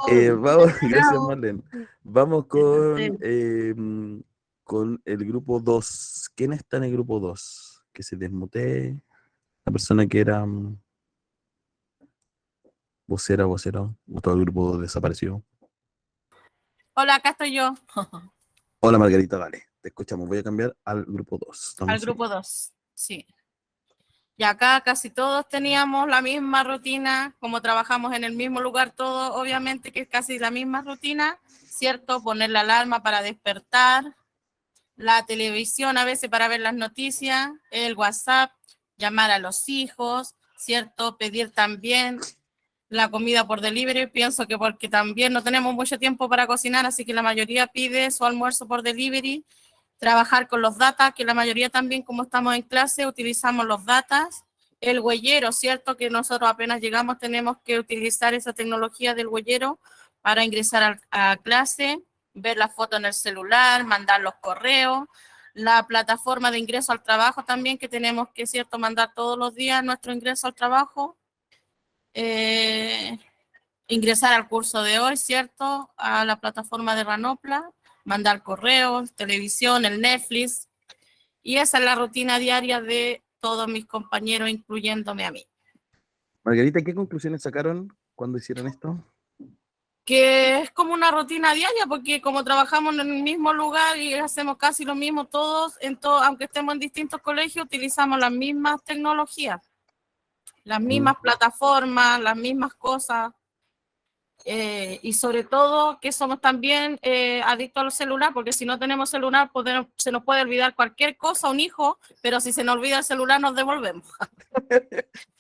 Speaker 1: Oye, vamos, gracias
Speaker 10: Chao.
Speaker 1: Marlene. Vamos con el grupo 2. ¿Quién está en el grupo 2? Que se desmutee. La persona que era vocero, o todo el grupo desapareció.
Speaker 5: Hola, acá estoy yo.
Speaker 1: Hola Margarita, dale, te escuchamos. Voy a cambiar al grupo 2.
Speaker 5: Al grupo 2, sí. Y acá casi todos teníamos la misma rutina, como trabajamos en el mismo lugar todos, obviamente que es casi la misma rutina, ¿cierto? Poner la alarma para despertar, la televisión a veces para ver las noticias, el WhatsApp, llamar a los hijos, ¿cierto? Pedir también la comida por delivery, pienso que porque también no tenemos mucho tiempo para cocinar, así que la mayoría pide su almuerzo por delivery. Trabajar con los datas, que la mayoría también, como estamos en clase, utilizamos los datas. El huellero, ¿cierto? Que nosotros apenas llegamos tenemos que utilizar esa tecnología del huellero para ingresar a clase, ver la foto en el celular, mandar los correos. La plataforma de ingreso al trabajo también, que tenemos que, ¿cierto?, mandar todos los días nuestro ingreso al trabajo. Ingresar al curso de hoy, ¿cierto?, a la plataforma de Ranopla, mandar correos, televisión, el Netflix, y esa es la rutina diaria de todos mis compañeros, incluyéndome a mí.
Speaker 1: Margarita, ¿qué conclusiones sacaron cuando hicieron esto?
Speaker 5: Que es como una rutina diaria, porque como trabajamos en el mismo lugar y hacemos casi lo mismo todos, aunque estemos en distintos colegios, utilizamos las mismas tecnologías, las mismas plataformas, las mismas cosas. Y sobre todo que somos también adictos al celular, porque si no tenemos celular se nos puede olvidar cualquier cosa, un hijo, pero si se nos olvida el celular nos devolvemos.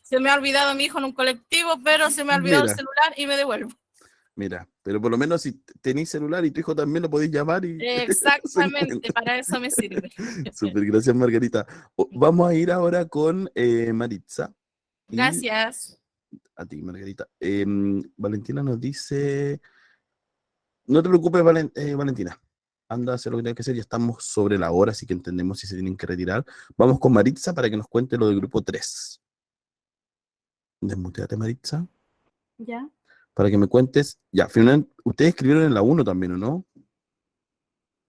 Speaker 5: Se me ha olvidado mi hijo en un colectivo, pero se me ha olvidado el celular y me devuelvo.
Speaker 1: Mira, pero por lo menos si tenéis celular y tu hijo también lo podéis llamar y se
Speaker 5: Exactamente,
Speaker 1: encuentra.
Speaker 5: para eso me sirve.
Speaker 1: Súper, gracias Margarita. Vamos a ir ahora con Maritza y
Speaker 5: Gracias.
Speaker 1: a ti, Margarita. Valentina nos dice, no te preocupes, Valentina. Anda a hacer lo que tienes que hacer, ya estamos sobre la hora, así que entendemos si se tienen que retirar. Vamos con Maritza para que nos cuente lo del grupo 3. Desmuteate, Maritza,
Speaker 3: ¿Ya?
Speaker 1: para que me cuentes. Ya, finalmente, ustedes escribieron en la 1 también, ¿o no?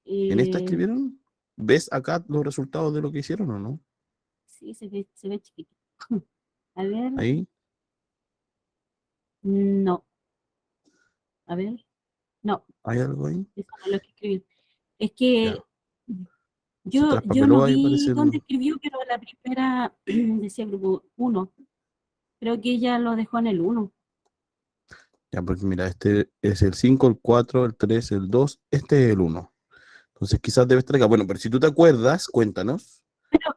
Speaker 1: ¿En esta
Speaker 3: Eh,
Speaker 1: escribieron? ¿Ves acá los resultados de lo que hicieron o no?
Speaker 3: sí, se ve chiquito. A ver,
Speaker 1: Ahí,
Speaker 3: no. A ver, no,
Speaker 1: ¿hay algo ahí?
Speaker 3: eso no es lo que escribí. Es
Speaker 1: Ya.
Speaker 3: que
Speaker 1: Se
Speaker 3: yo no
Speaker 1: traspapeló ahí,
Speaker 3: vi
Speaker 1: parece.
Speaker 3: dónde escribió, pero la primera decía grupo 1. Creo que ella lo dejó en el 1.
Speaker 1: Ya, porque mira, este es el 5, el 4, el 3, el 2, este es el 1. Entonces quizás debe estar acá. Bueno, pero si tú te acuerdas, cuéntanos.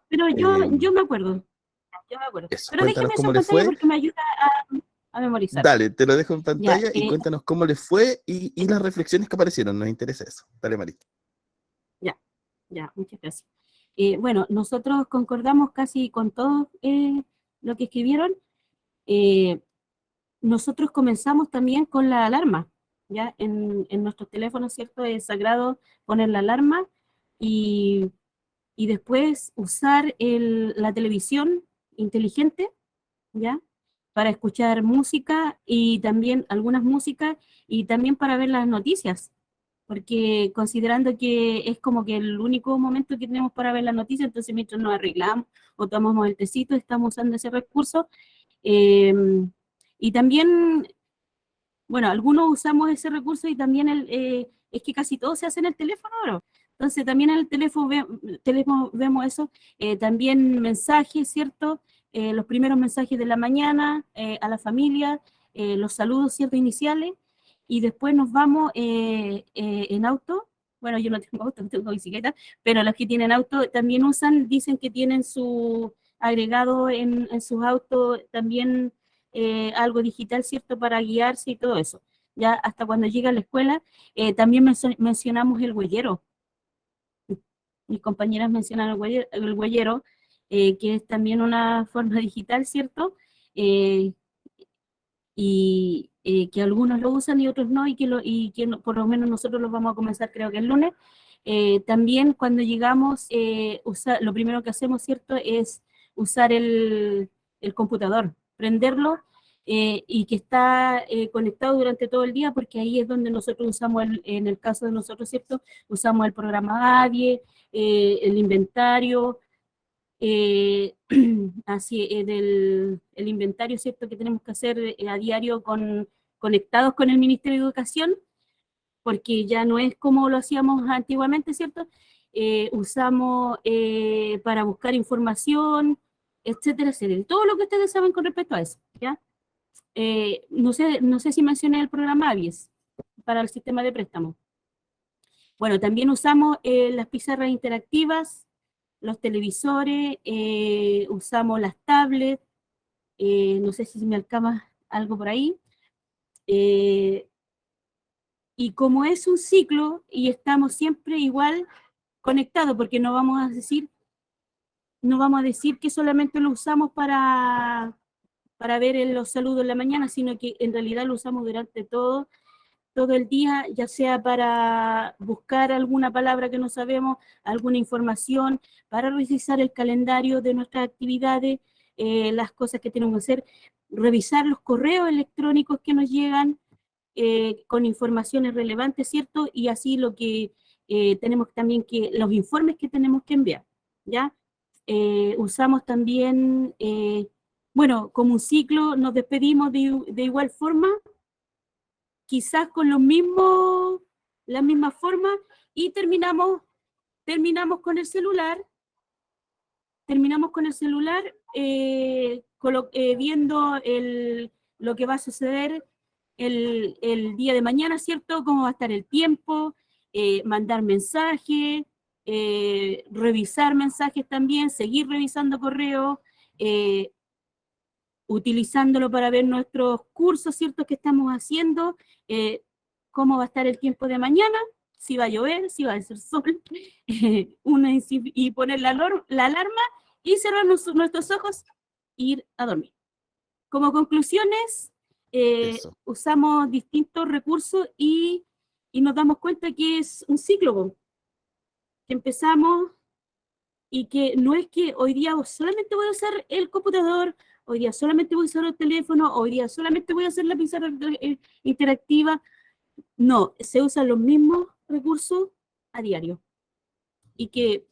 Speaker 3: Pero
Speaker 1: eh,
Speaker 3: yo me acuerdo. Yo me acuerdo.
Speaker 1: Eso,
Speaker 3: Pero
Speaker 1: cuéntanos
Speaker 3: déjeme eso
Speaker 1: cómo
Speaker 3: en
Speaker 1: le
Speaker 3: pantalla
Speaker 1: fue.
Speaker 3: porque me ayuda a memorizar.
Speaker 1: Dale, te lo dejo en
Speaker 3: Ya,
Speaker 1: pantalla y cuéntanos cómo le fue y las reflexiones que aparecieron. Nos interesa eso. Dale, Marita.
Speaker 3: ya, muchas gracias. Bueno, nosotros concordamos casi con todo lo que escribieron. Eh, nosotros comenzamos también con la alarma, ¿ya? En nuestros teléfonos, ¿cierto? Es sagrado poner la alarma y, y después usar la televisión inteligente, ¿ya? Para escuchar música y también algunas músicas y también para ver las noticias, porque considerando que es como que el único momento que tenemos para ver las noticias, entonces mientras nos arreglamos o tomamos el tecito, estamos usando ese recurso. eh, y también, bueno, algunos usamos ese recurso y también es que casi todo se hace en el teléfono, ¿no? Entonces también en el teléfono vemos eso, también mensajes, ¿cierto? Los primeros mensajes de la mañana a la familia, los saludos, ¿cierto? Iniciales, y después nos vamos en auto. Bueno, yo no tengo auto, tengo bicicleta, pero los que tienen auto también dicen que tienen su agregado en sus autos también algo digital, ¿cierto? Para guiarse y todo eso. Ya hasta cuando llega a la escuela, también mencionamos el huellero. Mis compañeras mencionan el huellero, que es también una forma digital, ¿cierto? Eh, y que algunos lo usan y otros no, y que por lo menos nosotros los vamos a comenzar creo que el lunes. También cuando llegamos, lo primero que hacemos, ¿cierto?, es usar el computador, prenderlo y que está conectado durante todo el día, porque ahí es donde nosotros usamos, en el caso de nosotros, ¿cierto?, usamos el programa ADIE, el inventario, así el inventario, ¿cierto?, que tenemos que hacer a diario conectados con el Ministerio de Educación, porque ya no es como lo hacíamos antiguamente, ¿cierto? Usamos para buscar información, etcétera, etcétera. Todo lo que ustedes saben con respecto a eso, ¿ya? No sé si mencioné el programa ABIES para el sistema de préstamo. Bueno, también usamos las pizarras interactivas, los televisores, usamos las tablets, no sé si me alcanza algo por ahí. Y como es un ciclo y estamos siempre igual conectados, porque no vamos a decir que solamente lo usamos para ver los saludos en la mañana, sino que en realidad lo usamos durante todo el día, ya sea para buscar alguna palabra que no sabemos, alguna información, para revisar el calendario de nuestras actividades, las cosas que tenemos que hacer, revisar los correos electrónicos que nos llegan con informaciones relevantes, ¿cierto? Y así lo que tenemos también los informes que tenemos que enviar, ¿ya? Usamos también, bueno, como un ciclo, nos despedimos de igual forma, quizás con la misma forma, y terminamos con el celular, viendo lo que va a suceder el día de mañana, ¿cierto? Cómo va a estar el tiempo, mandar mensajes, revisar mensajes también, seguir revisando correos, utilizándolo para ver nuestros cursos, ¿cierto?, que estamos haciendo, cómo va a estar el tiempo de mañana, si va a llover, si va a hacer sol, y poner la alarma y cerrar nuestros ojos e ir a dormir. Como conclusiones,
Speaker 1: Eso.
Speaker 3: usamos distintos recursos y nos damos cuenta que es un ciclo, po, que empezamos y que no es que hoy día solamente voy a usar el computador, hoy día solamente voy a usar el teléfono, hoy día solamente voy a hacer la pizarra interactiva. No, se usan los mismos recursos a diario. Y que,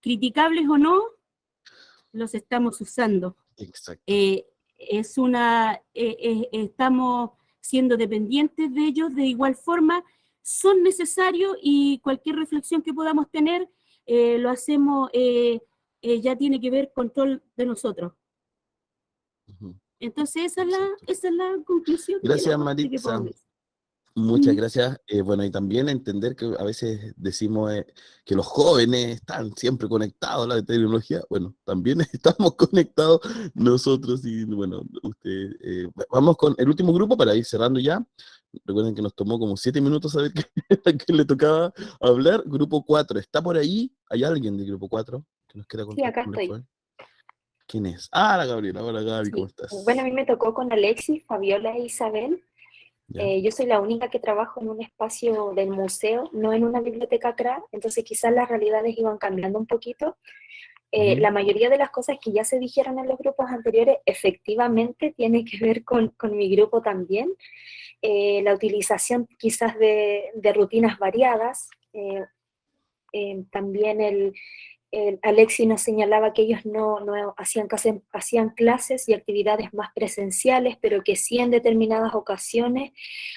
Speaker 3: criticables o no, los estamos usando.
Speaker 1: Exacto.
Speaker 3: Estamos siendo dependientes de ellos de igual forma, son necesarios y cualquier reflexión que podamos tener, lo hacemos, ya tiene que ver control de nosotros.
Speaker 1: Ujú.
Speaker 3: Entonces
Speaker 1: Exacto.
Speaker 3: esa es la conclusión
Speaker 1: Gracias,
Speaker 3: que
Speaker 1: Maritza.
Speaker 3: podemos decir.
Speaker 1: Muchas
Speaker 3: Ujú.
Speaker 1: gracias. Bueno, y también entender que a veces decimos que los jóvenes están siempre conectados a la tecnología. Bueno, también estamos conectados nosotros y bueno, vamos con el último grupo para ir cerrando ya. Recuerden que nos tomó como 7 minutos saber a quién le tocaba hablar. Grupo 4, ¿está por ahí? ¿Hay alguien de grupo 4 que nos quiera
Speaker 11: Sí,
Speaker 1: contar
Speaker 11: acá
Speaker 1: cómo le
Speaker 11: estoy.
Speaker 1: fue? ¿Quién es? Ah, la Gabriela. Hola, Gaby, ¿cómo
Speaker 11: Sí. Bueno, a mí
Speaker 1: estás?
Speaker 11: me tocó con Alexis, Fabiola e Isabel.
Speaker 1: ¿Ya?
Speaker 11: Yo soy la única que trabajo en un espacio del museo, no en una biblioteca CRA, entonces quizás las realidades iban cambiando un poquito.
Speaker 1: Ujú.
Speaker 11: La mayoría de las cosas que ya se dijeron en los grupos anteriores efectivamente tiene que ver con mi grupo también. La utilización quizás de rutinas variadas, también Alexi nos señalaba que ellos no hacían clases y actividades más presenciales, pero que sí en determinadas ocasiones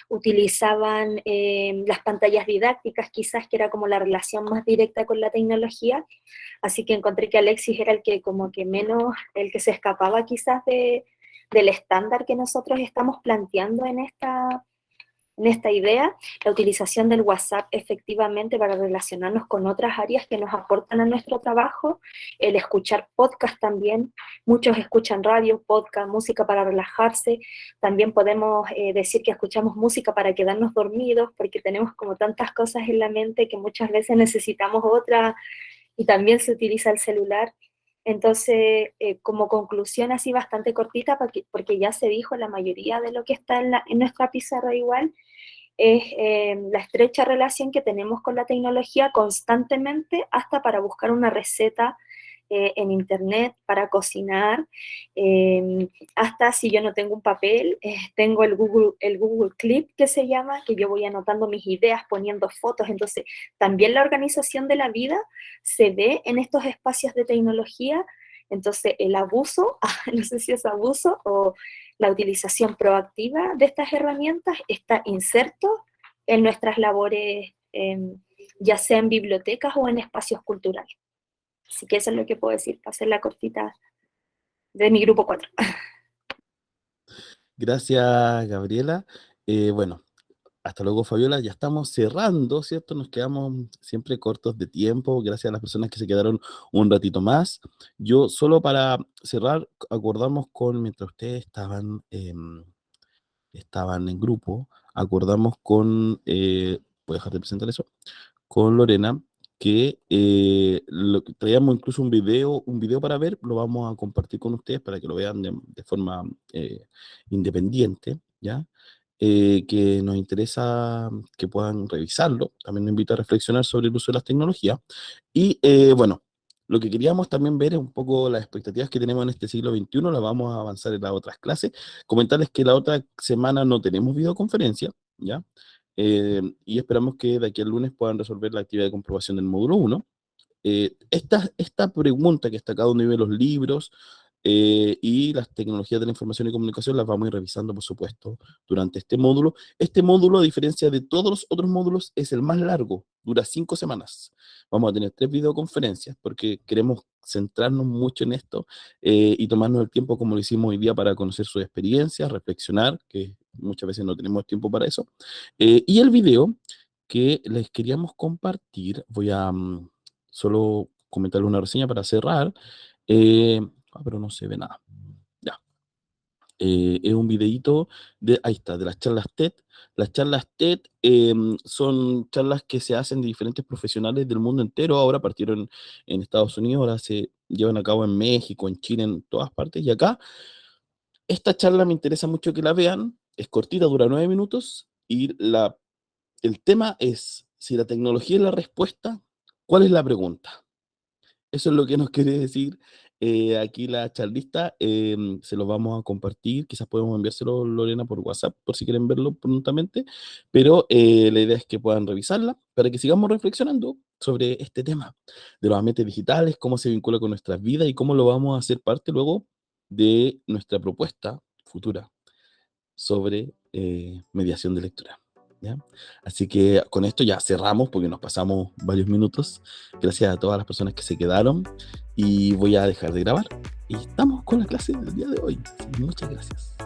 Speaker 11: utilizaban las pantallas didácticas, quizás que era como la relación más directa con la tecnología. Así que encontré que Alexis era el que como que menos, el que se escapaba quizás del estándar que nosotros estamos planteando en esta idea, la utilización del WhatsApp efectivamente para relacionarnos con otras áreas que nos aportan a nuestro trabajo, el escuchar podcast también, muchos escuchan radio, podcast, música para relajarse, también podemos decir que escuchamos música para quedarnos dormidos, porque tenemos como tantas cosas en la mente que muchas veces necesitamos otra, y también se utiliza el celular. Entonces, como conclusión así bastante cortita, porque ya se dijo la mayoría de lo que está en nuestra pizarra igual, es la estrecha relación que tenemos con la tecnología constantemente, hasta para buscar una receta en internet, para cocinar, hasta si yo no tengo un papel, tengo el Google Clip que se llama, que yo voy anotando mis ideas, poniendo fotos. Entonces, también la organización de la vida se ve en estos espacios de tecnología. Entonces, el abuso, no sé si es abuso o la utilización proactiva de estas herramientas está inserto en nuestras labores, ya sea en bibliotecas o en espacios culturales. Así que eso es lo que puedo decir, para hacer la cortita de mi grupo 4.
Speaker 1: Gracias, Gabriela. Bueno, hasta luego, Fabiola. Ya estamos cerrando, ¿cierto? Nos quedamos siempre cortos de tiempo. Gracias a las personas que se quedaron un ratito más. Yo, solo para cerrar, acordamos mientras ustedes estaban en grupo, acordamos voy a dejar de presentar eso, con Lorena, que traíamos incluso un video para ver, lo vamos a compartir con ustedes para que lo vean de forma independiente, ¿ya? Que nos interesa que puedan revisarlo. También nos invito a reflexionar sobre el uso de las tecnologías. Y bueno, lo que queríamos también ver es un poco las expectativas que tenemos en este siglo XXI, las vamos a avanzar en las otras clases. Comentarles que la otra semana no tenemos videoconferencia, ¿ya? Y esperamos que de aquí al lunes puedan resolver la actividad de comprobación del módulo 1. Esta pregunta que está acá donde viven los libros y las tecnologías de la información y comunicación las vamos a ir revisando, por supuesto, durante este módulo. Este módulo, a diferencia de todos los otros módulos, es el más largo, dura 5 semanas. Vamos a tener 3 videoconferencias porque queremos centrarnos mucho en esto y tomarnos el tiempo como lo hicimos hoy día para conocer sus experiencias, reflexionar, que muchas veces no tenemos tiempo para eso. Y el video que les queríamos compartir, voy a solo comentarles una reseña para cerrar, pero no se ve nada. Ya. Es un videíto ahí está, de las charlas TED. Las charlas TED son charlas que se hacen de diferentes profesionales del mundo entero. Ahora partieron en Estados Unidos, ahora se llevan a cabo en México, en Chile, en todas partes. Y acá, esta charla me interesa mucho que la vean. Es cortita, dura 9 minutos. Y el tema es, si la tecnología es la respuesta, ¿cuál es la pregunta? Eso es lo que nos quiere decir aquí la charlista. Se lo vamos a compartir. Quizás podemos enviárselo, Lorena, por WhatsApp, por si quieren verlo prontamente. Pero la idea es que puedan revisarla para que sigamos reflexionando sobre este tema de los ambientes digitales, cómo se vincula con nuestras vidas y cómo lo vamos a hacer parte luego de nuestra propuesta futura sobre mediación de lectura. ¿Ya? Así que con esto ya cerramos porque nos pasamos varios minutos. Gracias a todas las personas que se quedaron y voy a dejar de grabar y estamos con la clase del día de hoy. Muchas gracias.